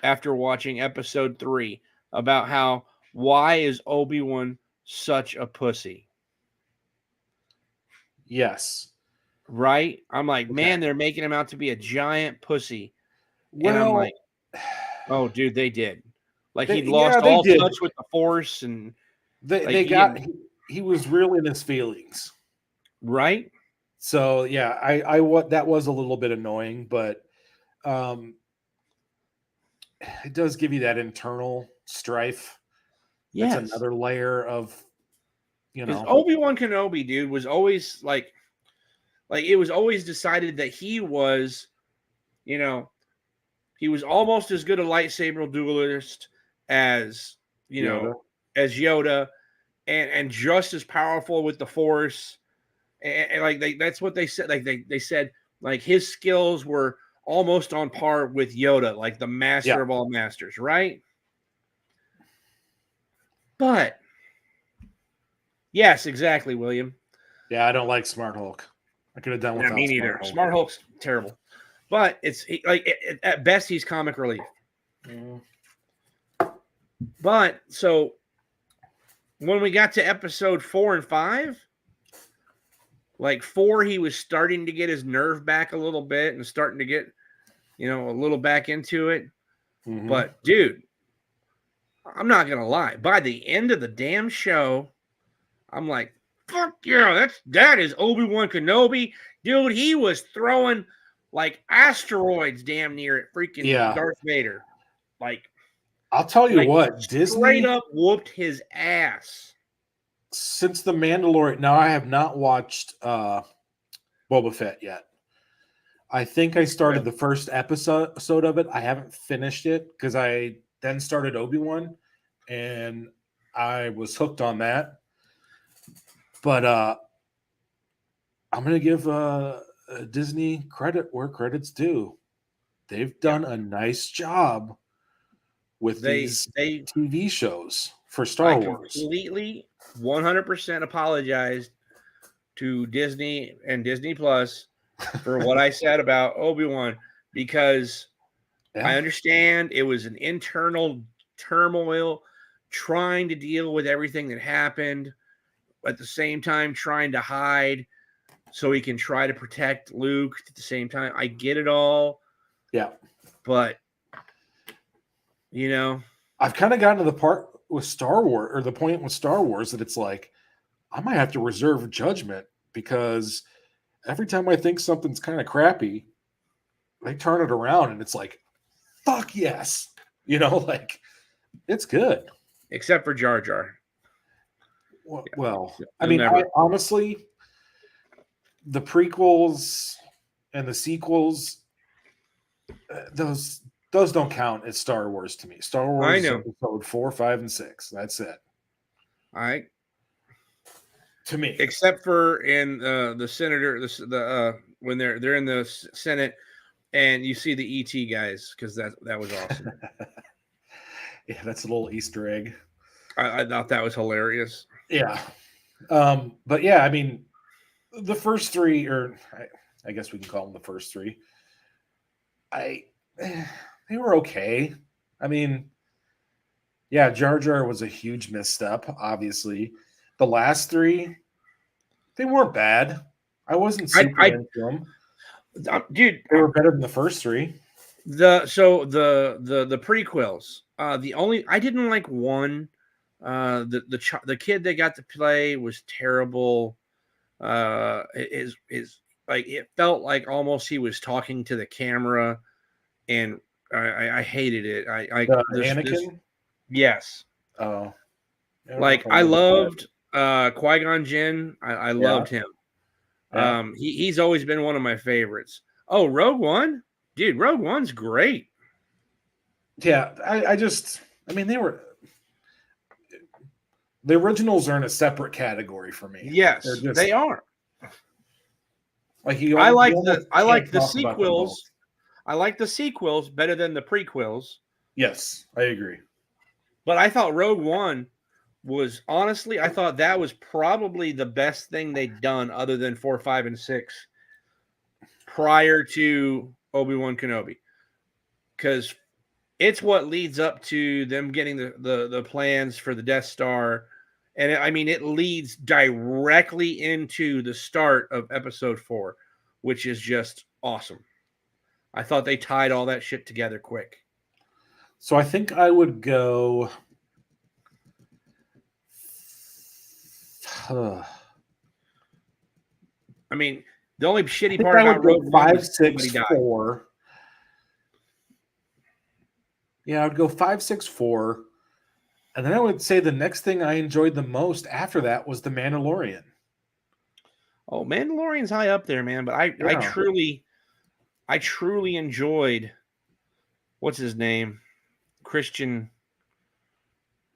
after watching episode 3, about why is Obi-Wan such a pussy? Yes. Right? I'm like, man, they're making him out to be a giant pussy. Well, and I'm like, oh, dude, they did. Like he lost all touch with the Force, and he was real in his feelings, right? So yeah, that was a little bit annoying, but it does give you that internal strife. Yes. It's another layer of, Because Obi-Wan Kenobi, dude, was always like it was always decided that he was, he was almost as good a lightsaber duelist as, Yoda. as Yoda, and just as powerful with the Force. And like that's what they said. Like they said, like his skills were almost on par with Yoda, like the master of all masters, right? But yes, exactly, William. Yeah, I don't like Smart Hulk. I could have done without me neither. Smart Hulk's terrible, but it's at best he's comic relief. But so when we got to episode 4 and 5, like 4, he was starting to get his nerve back a little bit and starting to get, a little back into it. Mm-hmm. But dude, I'm not gonna lie. By the end of the damn show, I'm like, fuck yeah, that is Obi-Wan Kenobi. Dude, he was throwing like asteroids damn near at freaking Darth Vader. Like, I'll tell you what, Disney straight up whooped his ass. Since The Mandalorian, now I have not watched Boba Fett yet. I think I started the first episode of it. I haven't finished it because I then started Obi-Wan and I was hooked on that. But I'm going to give Disney credit where credit's due. They've done a nice job with these TV shows for Star Wars. Completely 100% apologized to Disney and Disney Plus for what I said about Obi-Wan, because I understand it was an internal turmoil trying to deal with everything that happened, at the same time trying to hide so he can try to protect Luke at the same time. I get it all. Yeah. But, I've kind of gotten to the part with Star Wars, or the point with Star Wars, that it's like, I might have to reserve judgment, because every time I think something's kind of crappy, they turn it around and it's like, fuck yes. Like, it's good. Except for Jar Jar. Well, I mean, honestly, the prequels and the sequels, those don't count as Star Wars to me. Star Wars is episode 4, 5, and 6. That's it. All right. To me, except for in the senator, when they're in the Senate, and you see the ET guys, because that was awesome. Yeah, that's a little Easter egg. I thought that was hilarious. Yeah. But yeah, I mean, the first 3, or I guess we can call them the first 3. They were okay. I mean, yeah, Jar Jar was a huge misstep, obviously. The last 3, they weren't bad. I wasn't super into them. Dude, they were better than the first 3. The prequels. I didn't like 1. The kid they got to play was terrible. It felt like almost he was talking to the camera, and I hated it. Anakin? Yes. Oh. I loved Qui-Gon Jinn. I loved him. Yeah. He's always been one of my favorites. Oh, Rogue One? Dude, Rogue One's great. Yeah, I mean, the originals are in a separate category for me. Yes, they are. Like I like the sequels. I like the sequels better than the prequels. Yes, I agree. But I thought Rogue One was, honestly, I thought that was probably the best thing they'd done other than 4, 5, and 6 prior to Obi-Wan Kenobi. Because it's what leads up to them getting the plans for the Death Star. And it leads directly into the start of episode 4, which is just awesome. I thought they tied all that shit together quick. So I think I would go. I mean, the only shitty part about Rogue One 5, 6, 4. Yeah, I would go 5, 6, 4. And then I would say the next thing I enjoyed the most after that was The Mandalorian. Oh, Mandalorian's high up there, man. But I truly enjoyed, what's his name? Christian.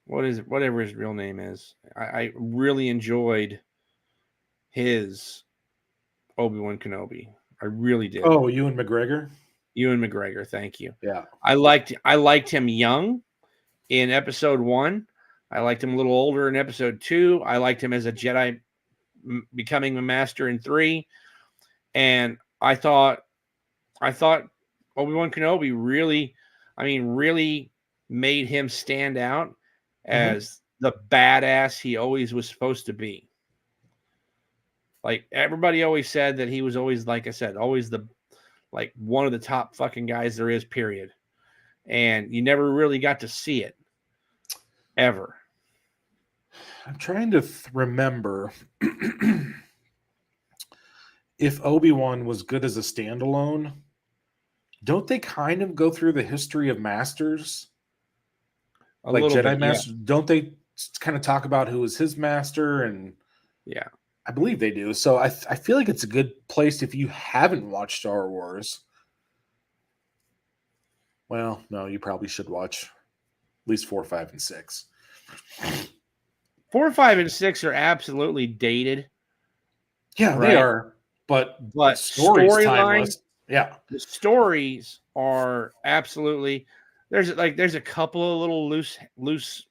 What is it? Whatever his real name is. I really enjoyed his Obi-Wan Kenobi. I really did. Oh, Ewan McGregor? Ewan McGregor, thank you. Yeah. I liked him young in episode 1. I liked him a little older in episode 2. I liked him as a Jedi becoming a master in 3. And I thought Obi-Wan Kenobi really made him stand out as the badass he always was supposed to be. Like, everybody always said that he was always, like I said, always one of the top fucking guys there is, period. And you never really got to see it ever. I'm trying to remember if Obi-Wan was good as a standalone. Don't they kind of go through the history of masters? Like Jedi bit, masters? Yeah. Don't they kind of talk about who was his master? And yeah, I believe they do. So I feel like it's a good place if you haven't watched Star Wars. Well, no, you probably should watch at least 4, 5, and 6. 4, 5, and 6 are absolutely dated. Yeah, right? They are. But storyline, yeah, the stories are absolutely. There's a couple of little loose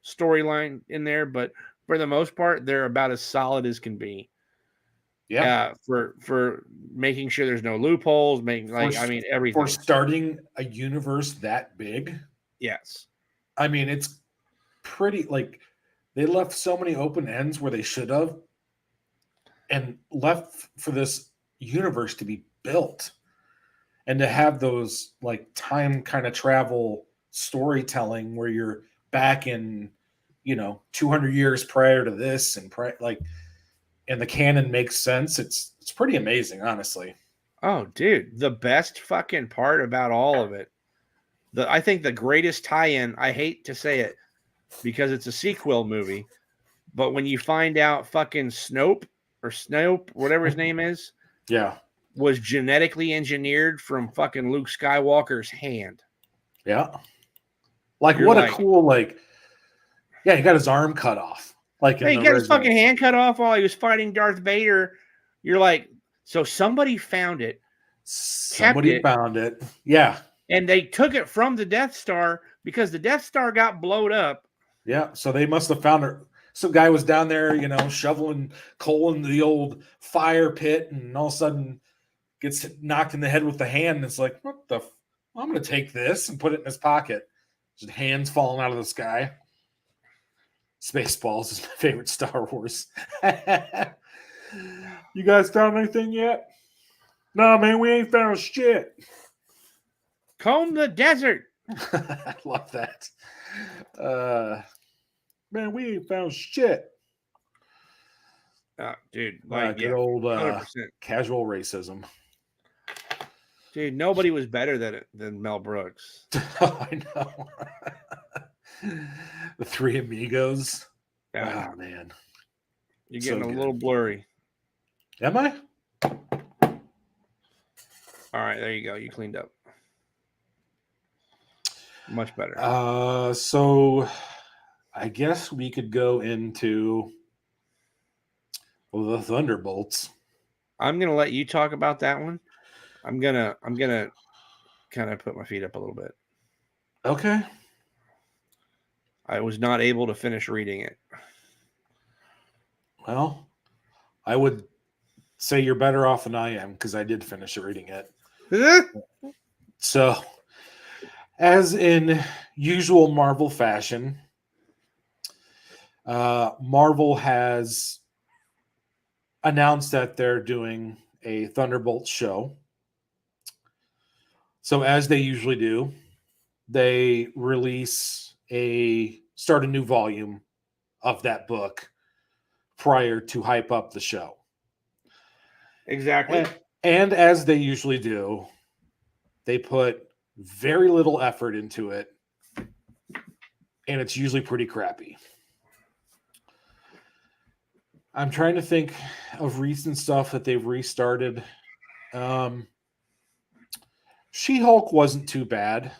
storyline in there, but for the most part, they're about as solid as can be. Yeah, for making sure there's no loopholes, everything. For starting a universe that big. Yes, I mean, it's pretty, like, they left so many open ends where they should have, and left for this universe to be built, and to have those like time kind of travel storytelling where you're back in 200 years prior to this, and and the canon makes sense. It's pretty amazing, honestly. Oh, dude, the best fucking part about all of it, I think the greatest tie-in, I hate to say it because it's a sequel movie, but when you find out fucking Snope, whatever his name is, yeah, was genetically engineered from fucking Luke Skywalker's hand. Yeah. Like, what a cool, yeah, he got his arm cut off. Like, he got his fucking hand cut off while he was fighting Darth Vader. You're like, so somebody found it. Somebody found it. Yeah. And they took it from the Death Star because the Death Star got blown up. Yeah. So they must have found her. Some guy was down there, shoveling coal into the old fire pit, and all of a sudden gets knocked in the head with the hand. And it's like, what the? I'm going to take this and put it in his pocket. Just hands falling out of the sky. Spaceballs is my favorite Star Wars. You guys found anything yet? No, man, we ain't found shit. Comb the desert. I love that. Man, we ain't found shit. Dude, good old casual racism. Dude, nobody was better than Mel Brooks. I know. The Three Amigos. Yeah. Oh, man. You're getting a little blurry. Am I? All right, there you go. You cleaned up. Much better. So I guess we could go into the Thunderbolts. I'm gonna let you talk about that one. I'm gonna kind of put my feet up a little bit. Okay. I was not able to finish reading it. Well, I would say you're better off than I am because I did finish reading it. So, as in usual Marvel fashion, Marvel has announced that they're doing a Thunderbolts show. So, as they usually do, they start a new volume of that book prior to hype up the show. Exactly. And as they usually do, they put very little effort into it, and it's usually pretty crappy. I'm trying to think of recent stuff that they've restarted. She-Hulk wasn't too bad.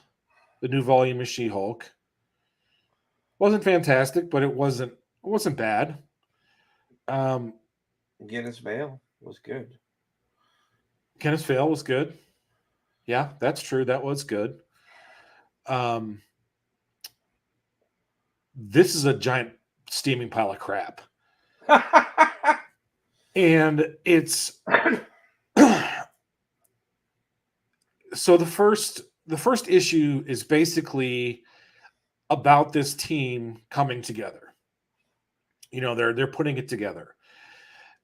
The new volume of She-Hulk wasn't fantastic, but it wasn't bad. Guinness Vale was good. Kenneth Vale was good. Yeah, that's true. That was good. This is a giant steaming pile of crap. And it's so the first issue is basically about this team coming together. You know, they're putting it together.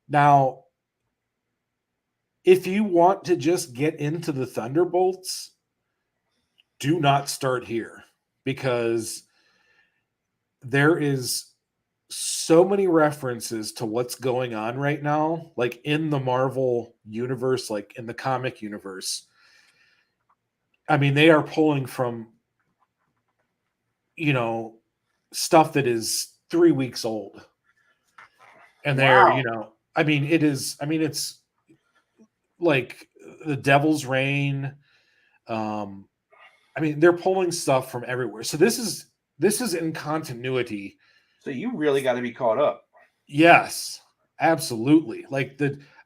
Now, if you want to just get into the Thunderbolts, do not start here, because there is so many references to what's going on right now, like in the Marvel universe, like in the comic universe. I mean, they are pulling from, you know, stuff that is 3 weeks old. And they're, Wow. you know, it's like the Devil's Reign. They're pulling stuff from everywhere. So this is in continuity. So you really got to be caught up. Yes, absolutely. Like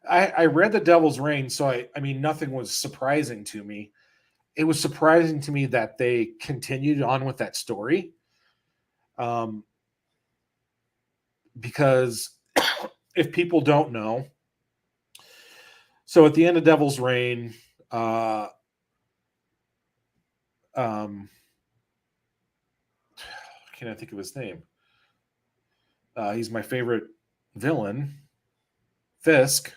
I read the Devil's Reign, so I mean nothing was surprising to me. It was surprising to me that they continued on with that story. Because if people don't know, so at the end of Devil's Reign, can't I think of his name? He's my favorite villain, Fisk.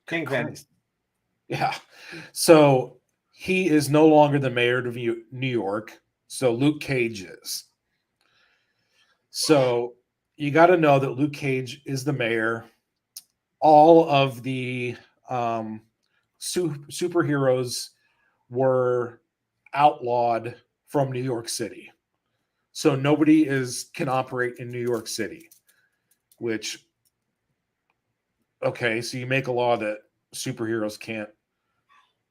Kingpin. Yeah. So he is no longer the mayor of New York. So Luke Cage is. So you got to know that Luke Cage is the mayor. All of the superheroes were outlawed from New York City. So nobody can operate in New York City, which, okay, so you make a law that superheroes can't,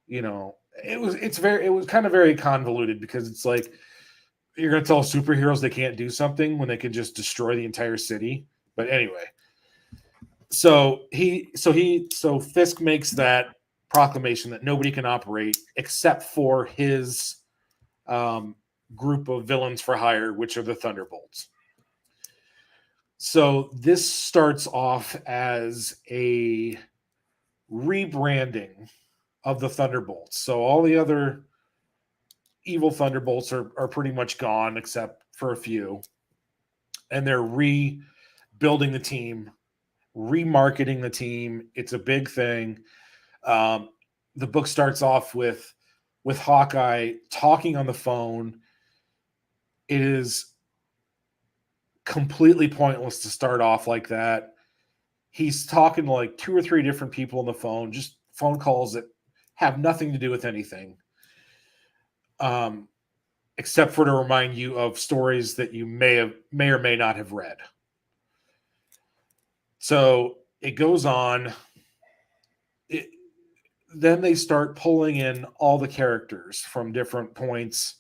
you know, it was kind of very convoluted, because it's like, you're going to tell superheroes they can't do something when they can just destroy the entire city. But anyway, so Fisk makes that proclamation that nobody can operate except for his group of villains for hire, which are the Thunderbolts. So this starts off as a rebranding of the Thunderbolts. So all the other evil Thunderbolts are pretty much gone except for a few. And they're rebuilding the team, remarketing the team. It's a big thing. The book starts off with Hawkeye talking on the phone. It is completely pointless to start off like that. He's talking to like 2 or 3 different people on the phone, just phone calls that have nothing to do with anything. Except for to remind you of stories that you may or may not have read. So it goes on. Then they start pulling in all the characters from different points.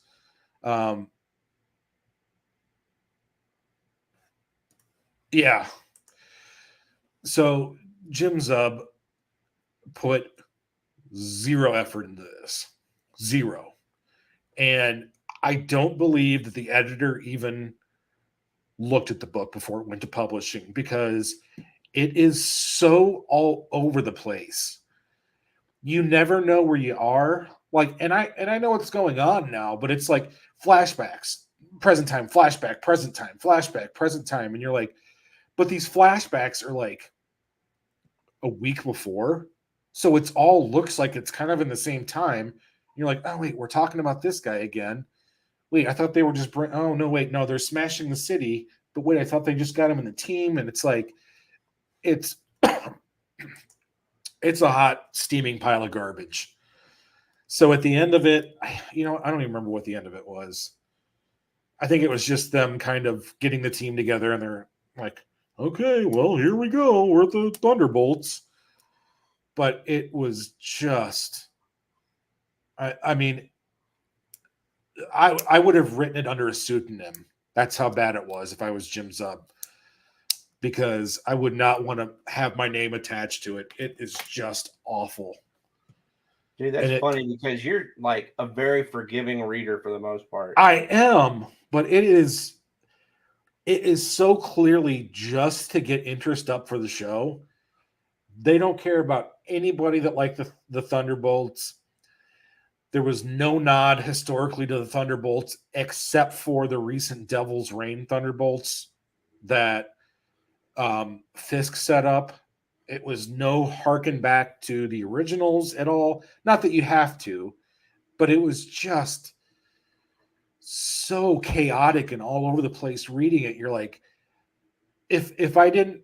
Yeah. So Jim Zub put 0 effort into this. 0. And I don't believe that the editor even looked at the book before it went to publishing, because it is so all over the place. You never know where you are. Like, and I know what's going on now, but it's like flashbacks, present time, flashback, present time, flashback, present time. And you're like, but these flashbacks are like a week before. So it's all looks like it's kind of in the same time. You're like, oh, wait, we're talking about this guy again. Wait, I thought they were just oh, no, wait, no, they're smashing the city. But wait, I thought they just got him in the team. And it's like, it's a hot, steaming pile of garbage. So at the end of it, I don't even remember what the end of it was. I think it was just them kind of getting the team together, and they're like, okay, well, here we go. We're the Thunderbolts. But it was just, I mean, I would have written it under a pseudonym. That's how bad it was if I was Jim Zub, because I would not want to have my name attached to it. It is just awful. Dude, that's funny because you're like a very forgiving reader for the most part. I am, but it is so clearly just to get interest up for the show. They don't care about anybody that liked the Thunderbolts. There was no nod historically to the Thunderbolts except for the recent Devil's Reign Thunderbolts that Fisk set up. It was no harken back to the originals at all. Not that you have to, but it was just so chaotic and all over the place reading it. You're like, if I didn't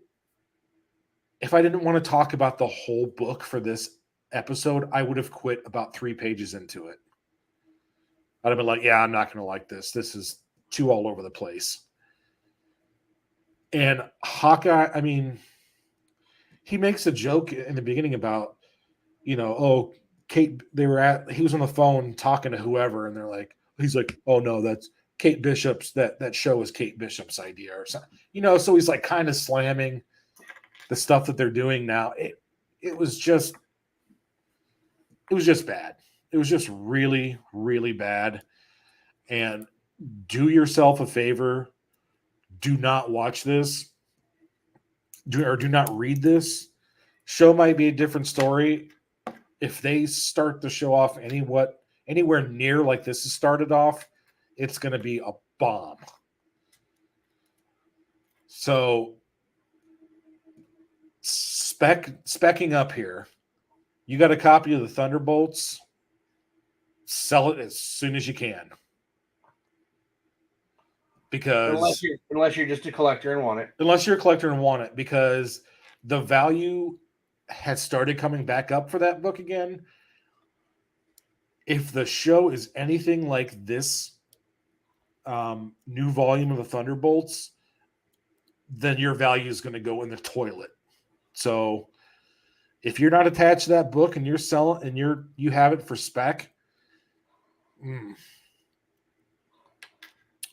want to talk about the whole book for this episode, I would have quit about 3 pages into it. I'd have been like, yeah, I'm not going to like this. This is too all over the place. And Hawkeye, I mean, he makes a joke in the beginning about, Kate, he was on the phone talking to whoever, and he's like, oh no, that's Kate Bishop's, that show is Kate Bishop's idea or something. So he's like kind of slamming the stuff that they're doing now. It was just bad. It was just really, really bad. And do yourself a favor. Do not watch this. Do not read this. Show might be a different story. If they start the show off anywhere near like this is started off, it's going to be a bomb. So specking up here. You got a copy of the Thunderbolts. Sell it as soon as you can. Because unless you're just a collector and want it. Unless you're a collector and want it, because the value has started coming back up for that book again. If the show is anything like this new volume of the Thunderbolts, then your value is going to go in the toilet. So if you're not attached to that book and you're selling and you have it for spec,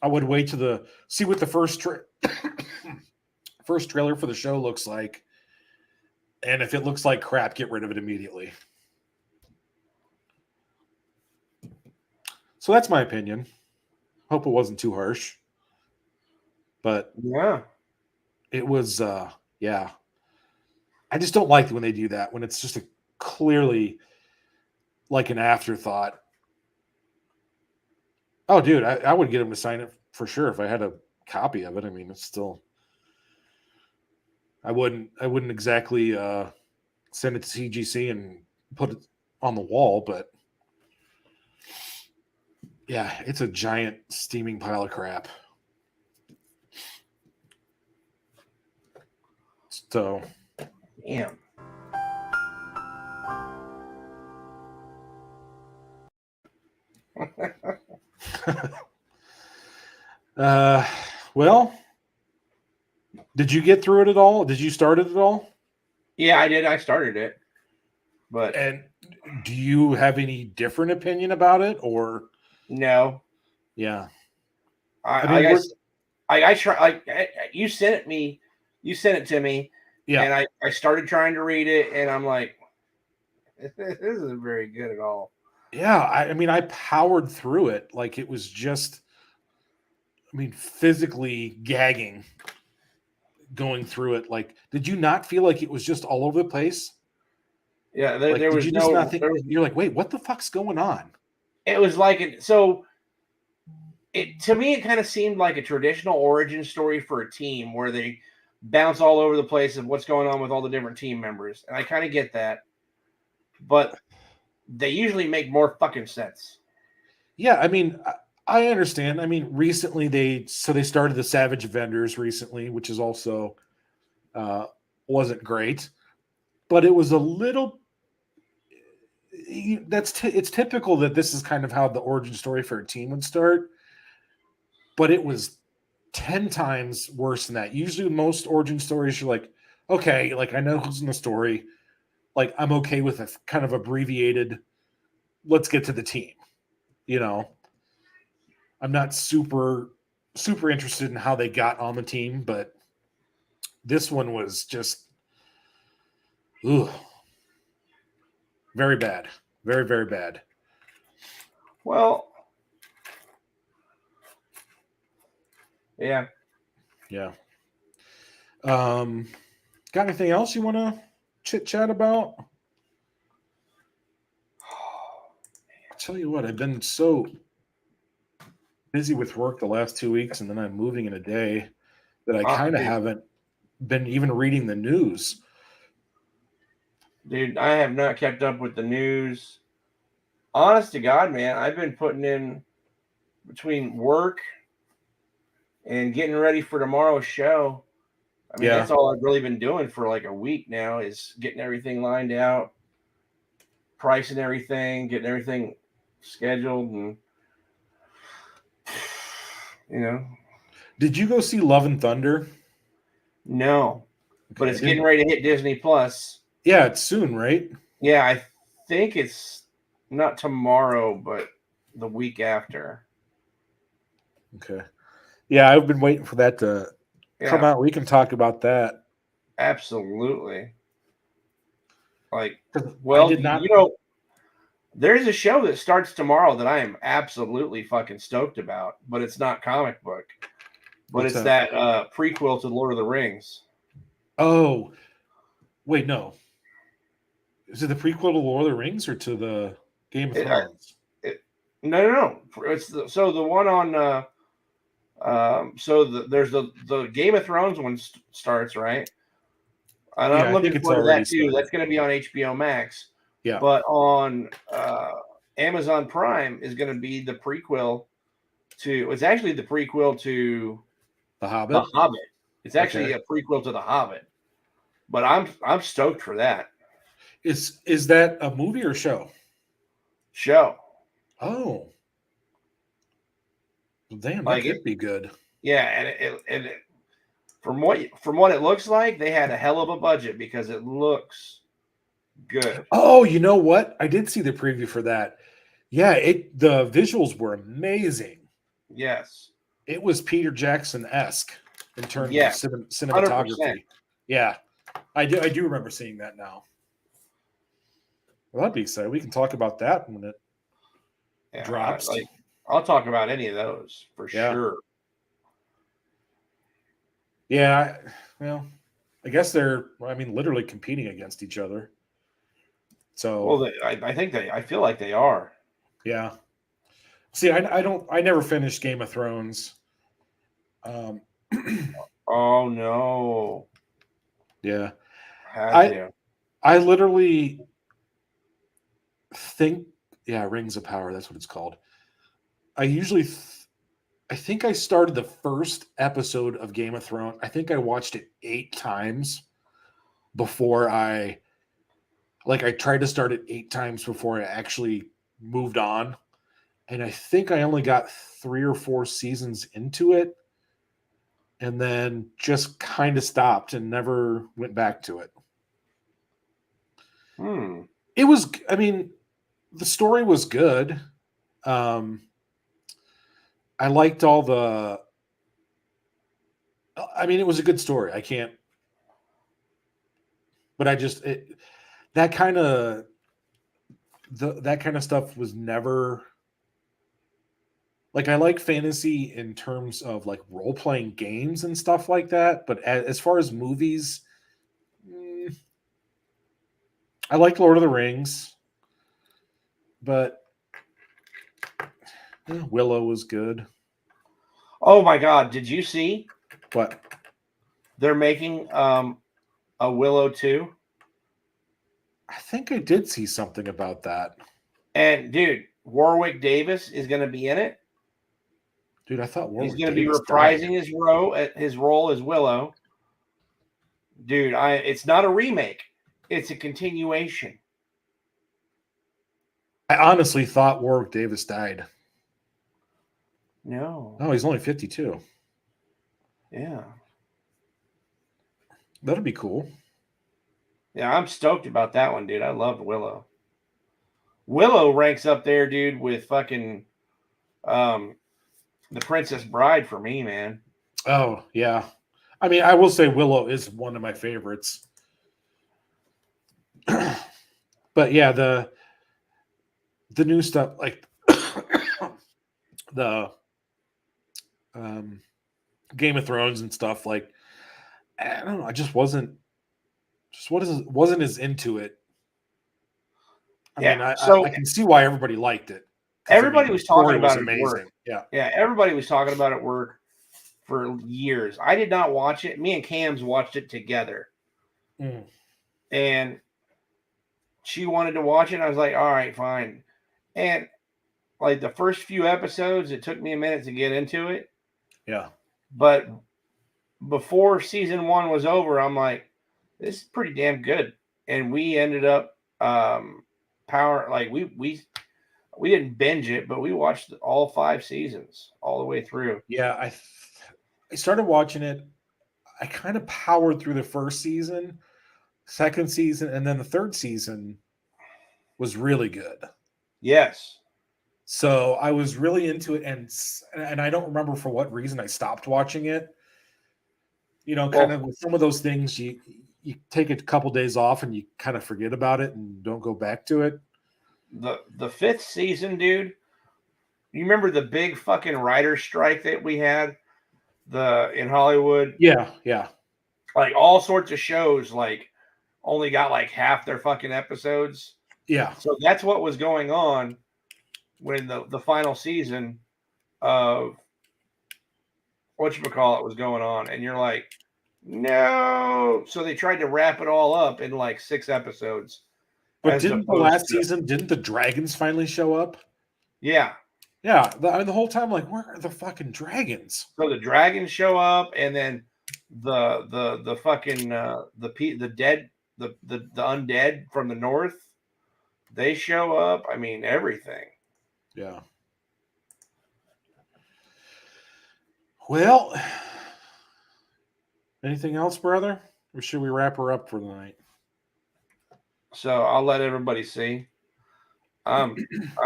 I would wait to see what the first trailer for the show looks like. And if it looks like crap, get rid of it immediately. So that's my opinion. Hope it wasn't too harsh. But yeah, it was, yeah. I just don't like when they do that, when it's just clearly like an afterthought. Oh, dude, I would get him to sign it for sure if I had a copy of it. I mean, it's still... I wouldn't exactly send it to CGC and put it on the wall, but yeah, it's a giant steaming pile of crap. So, damn. Well, did you get through it at all? Did you start it at all? Yeah, I did. I started it. And do you have any different opinion about it, or no? Yeah, I try. You sent it me. You sent it to me. Yeah, and I started trying to read it, and I'm like, this isn't very good at all. Yeah, I mean, I powered through it like it was just, physically gagging going through it. Like, did you not feel like it was just all over the place? Yeah, there was you no. Just not think, you're like, wait, what the fuck's going on? It was like to me, it kind of seemed like a traditional origin story for a team where they bounce all over the place of what's going on with all the different team members, and I kind of get that, but they usually make more fucking sense. Yeah, I understand. Recently they started the Savage Vendors recently, which is also wasn't great, but it was a little. it's typical that this is kind of how the origin story for a team would start, but it was 10 times worse than that. Usually most origin stories, you're like, okay, like I know who's in the story. Like I'm okay with a kind of abbreviated, let's get to the team. You know, I'm not super interested in how they got on the team, but this one was just very bad. Very, very bad. Well, yeah. Yeah. Got anything else you want to chit chat about? I'll tell you what, I've been so busy with work the last 2 weeks, and then I'm moving in a day that I kind of haven't been even reading the news. Dude, I have not kept up with the news. Honest to God, man, I've been putting in between work and getting ready for tomorrow's show. I mean, that's all I've really been doing for like a week now is getting everything lined out, pricing everything, getting everything scheduled, and you know. Did you go see Love and Thunder? No, but it's getting ready to hit Disney Plus. Yeah, it's soon, right? Yeah, I think it's not tomorrow, but the week after. Okay. Yeah, I've been waiting for that to come out. We can talk about that. Absolutely. Like, well, you know, there's a show that starts tomorrow that I am absolutely fucking stoked about, but it's not comic book. But it's that prequel to Lord of the Rings. Oh, wait, no. Is it the prequel to Lord of the Rings or to the Game of Thrones? No. It's the one on. There's the Game of Thrones one starts, right? And I'm looking forward to that too. That's going to be on HBO Max. Yeah. But on Amazon Prime is going to be the prequel to. It's actually the prequel to The Hobbit. The Hobbit. It's actually a prequel to The Hobbit. But I'm stoked for that. Is that a movie or show? Show. Oh. Damn, that could be good. Yeah, and from what it looks like, they had a hell of a budget because it looks good. Oh, you know what? I did see the preview for that. Yeah, the visuals were amazing. Yes. It was Peter Jackson-esque in terms of cinematography. 100%. Yeah. I do remember seeing that now. Well, that'd be exciting. We can talk about that when it drops. I'll talk about any of those for sure. Yeah, well, I guess they're literally competing against each other. So, well, I feel like they are. Yeah. See, I never finished Game of Thrones. Oh no. Yeah. I literally think, Rings of Power, that's what it's called. I usually I think I started the first episode of Game of Thrones. I think I watched it 8 times before I tried to start it 8 times before I actually moved on. And I think I only got 3 or 4 seasons into it and then just kind of stopped and never went back to it. It was, the story was good. I liked all the, it was a good story. That kind of stuff was never, I like fantasy in terms of role-playing games and stuff like that. But as far as movies, I like Lord of the Rings, but Willow was good. Oh my God! Did you see what they're making? A Willow 2. I think I did see something about that. And dude, Warwick Davis is going to be in it. Dude, I thought he's going to be reprising his role as Willow. Dude, it's not a remake; it's a continuation. I honestly thought Warwick Davis died. No. No, he's only 52. Yeah. That'd be cool. Yeah, I'm stoked about that one, dude. I loved Willow. Willow ranks up there, dude, with fucking The Princess Bride for me, man. Oh, yeah. I mean, I will say Willow is one of my favorites. But yeah, the new stuff, like the Game of Thrones and stuff, like, I don't know, I just wasn't as into it. I mean, I can see why everybody liked it. Everybody was talking about it at amazing. work. Yeah. Yeah, everybody was talking about it at work for years. I did not watch it. Me and Cams watched it together. Mm. And she wanted to watch it. I was like, all right, fine. And like the first few episodes, it took me a minute to get into it. Yeah. But before season 1 was over, I'm like, this is pretty damn good. And we ended up we didn't binge it, but we watched all 5 seasons all the way through. Yeah, I started watching it. I kind of powered through the first season, second season, and then the third season was really good. Yes. So I was really into it, and I don't remember for what reason I stopped watching it. You know, kind of with some of those things, you take a couple days off and you kind of forget about it and don't go back to it. The 5th season, dude. You remember the big fucking writer strike that we had in Hollywood? Yeah, yeah. Like all sorts of shows, like only got like half their fucking episodes. Yeah. So that's what was going on when the final season of whatchamacallit was going on, and you're like, no. So they tried to wrap it all up in like 6 episodes. But didn't the last season, didn't the dragons finally show up? Yeah. Yeah. The whole time, like, where are the fucking dragons? So the dragons show up, and then the fucking the dead, the undead from the north, they show up. I mean, everything. Yeah. Well, anything else, brother? Or should we wrap her up for the night? So I'll let everybody see. I'm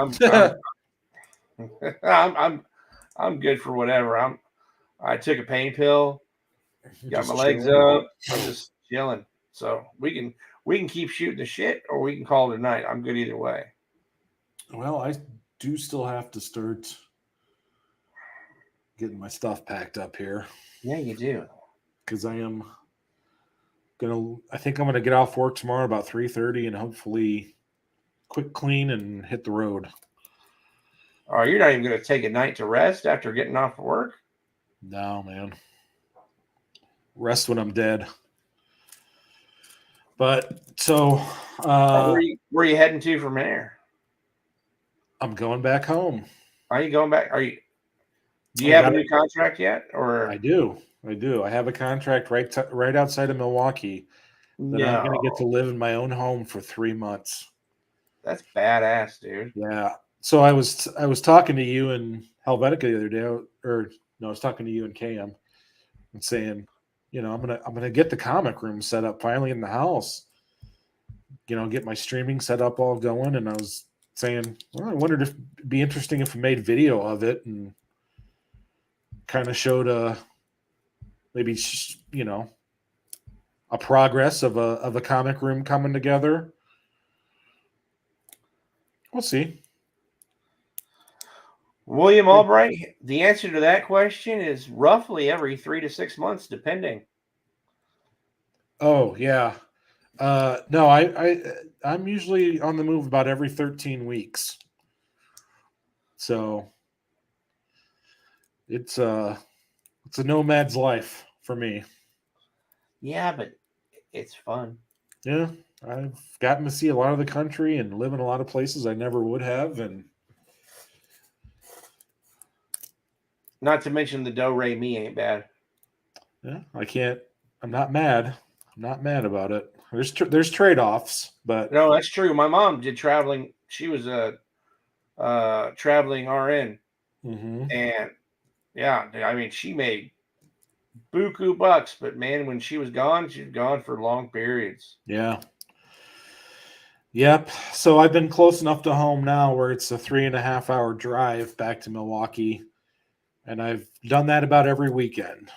good for whatever. I took a pain pill, got Just my legs chilling. up. I'm just chilling. So we can keep shooting the shit, or we can call it a night. I'm good either way. Well, I do still have to start getting my stuff packed up here. Yeah, you do. Because I think I'm gonna get off work tomorrow about 3:30 and hopefully quick clean and hit the road. Oh, you're not even gonna take a night to rest after getting off work? No, man. Rest when I'm dead. But so where are you heading to from there? I'm going back home. Are you going back? Do you have a new contract yet? Or I do. I have a contract right outside of Milwaukee that I'm going to get to live in my own home for 3 months. That's badass, dude. Yeah. So I was talking to you in Helvetica the other day, or no, I was talking to you and Cam, and saying, you know, I'm gonna get the comic room set up finally in the house. You know, get my streaming set up all going, and I was saying, well, I wondered if it'd be interesting if we made video of it and kind of showed maybe, you know, a progress of a comic room coming together. We'll see. William Albright, the answer to that question is roughly every 3 to 6 months, depending. Oh, yeah. No, I'm usually on the move about every 13 weeks. So it's a nomad's life for me. Yeah, but it's fun. Yeah, I've gotten to see a lot of the country and live in a lot of places I never would have, and not to mention the do-re mi ain't bad. Yeah, I'm not mad. I'm not mad about it. There's trade-offs, but no, that's true. My mom did traveling. She was a traveling RN. Mm-hmm. And yeah, I mean, she made buku bucks, but man, when she was gone for long periods. Yeah. Yep. So I've been close enough to home now where it's a 3.5 hour drive back to Milwaukee. And I've done that about every weekend.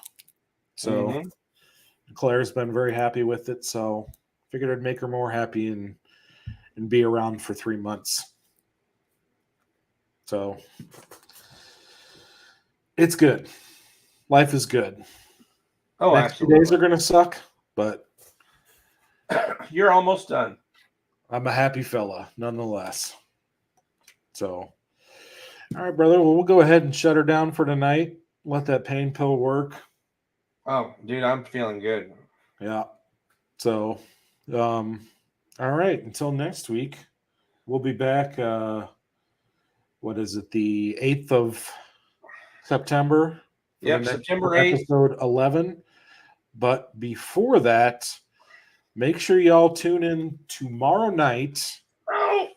So Claire's been very happy with it. So figured I'd make her more happy and be around for 3 months. So it's good. Life is good. Oh, Next few absolutely. days are going to suck, but you're almost done. I'm a happy fella nonetheless. So, all right, brother. Well, we'll go ahead and shut her down for tonight. Let that pain pill work. Oh, dude, I'm feeling good. Yeah. So, all right. Until next week, we'll be back. What is it? The 8th of September. Yep, September 8th. Episode 11. But before that, make sure y'all tune in tomorrow night. Oh,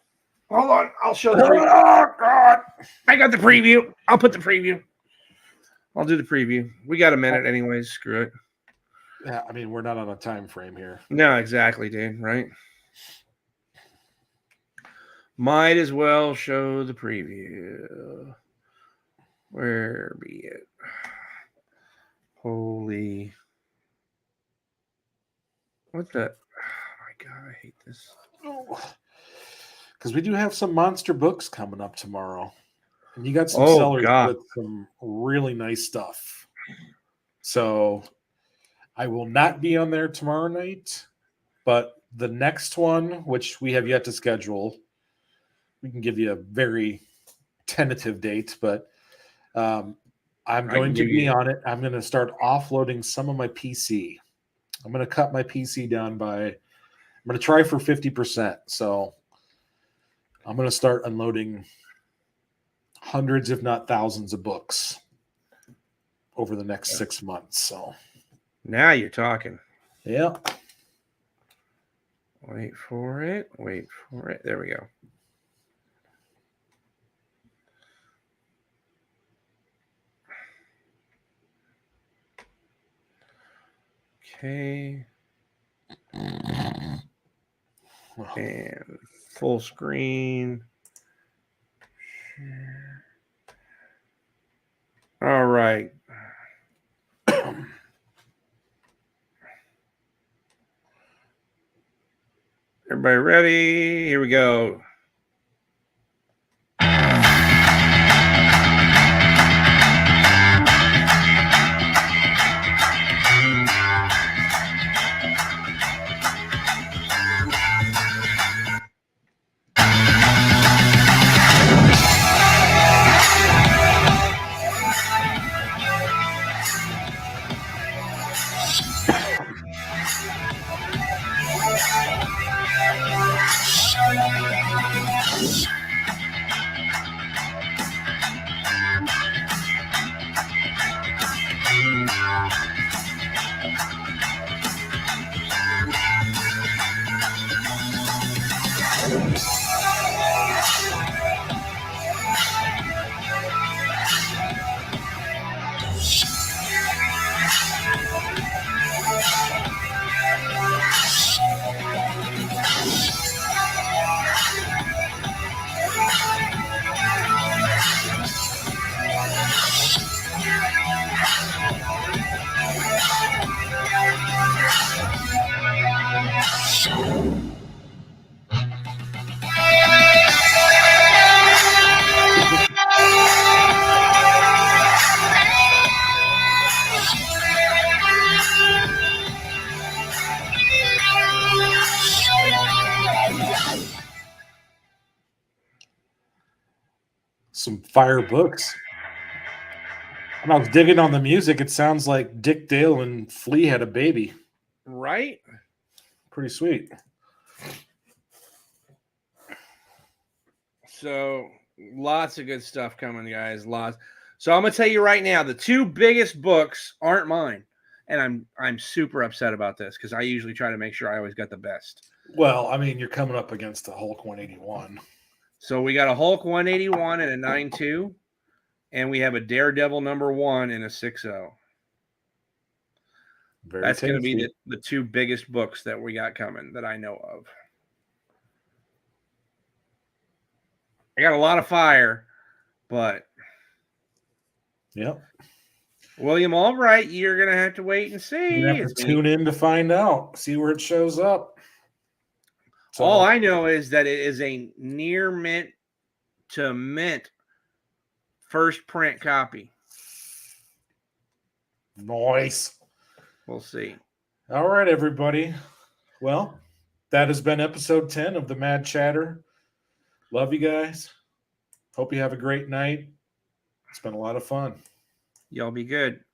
hold on. I'll show the preview. Oh, God. I got the preview. I'll put the preview. I'll do the preview. We got a minute anyways. Screw it. Yeah, I mean, we're not on a time frame here. No, exactly, dude. Right? Might as well show the preview. Where be it? Holy. What the? Oh, my God. I hate this. Because we do have some monster books coming up tomorrow. And you got some Oh, sellers God. with some really nice stuff. So I will not be on there tomorrow night, but the next one, which we have yet to schedule, we can give you a very tentative date, but I'm going to be on it. I'm going to start offloading some of my PC. I'm going to cut my PC down by, I'm going to try for 50%. So I'm going to start unloading hundreds, if not thousands, of books over the next 6 months. So now you're talking. Yeah. Wait for it. Wait for it. There we go. Okay. And full screen. All right. Everybody ready? Here we go. Some fire books. When I was digging on the music, it sounds like Dick Dale and Flea had a baby. Right? Pretty sweet. So lots of good stuff coming, guys. Lots. So I'm gonna tell you right now, the two biggest books aren't mine, and I'm super upset about this because I usually try to make sure I always got the best. Well, I mean, you're coming up against the Hulk 181. So we got a Hulk 181 and a 9.2, and we have a Daredevil #1 and a 6.0. That's going to be the two biggest books that we got coming that I know of. I got a lot of fire, but yep. William Albright, you're going to have to wait and see. You have to tune in to find out, see where it shows up. So, all I know is that it is a near mint to mint first print copy. Nice. We'll see. All right, everybody. Well, that has been episode 10 of the Mad Chatter. Love you guys. Hope you have a great night. It's been a lot of fun. Y'all be good.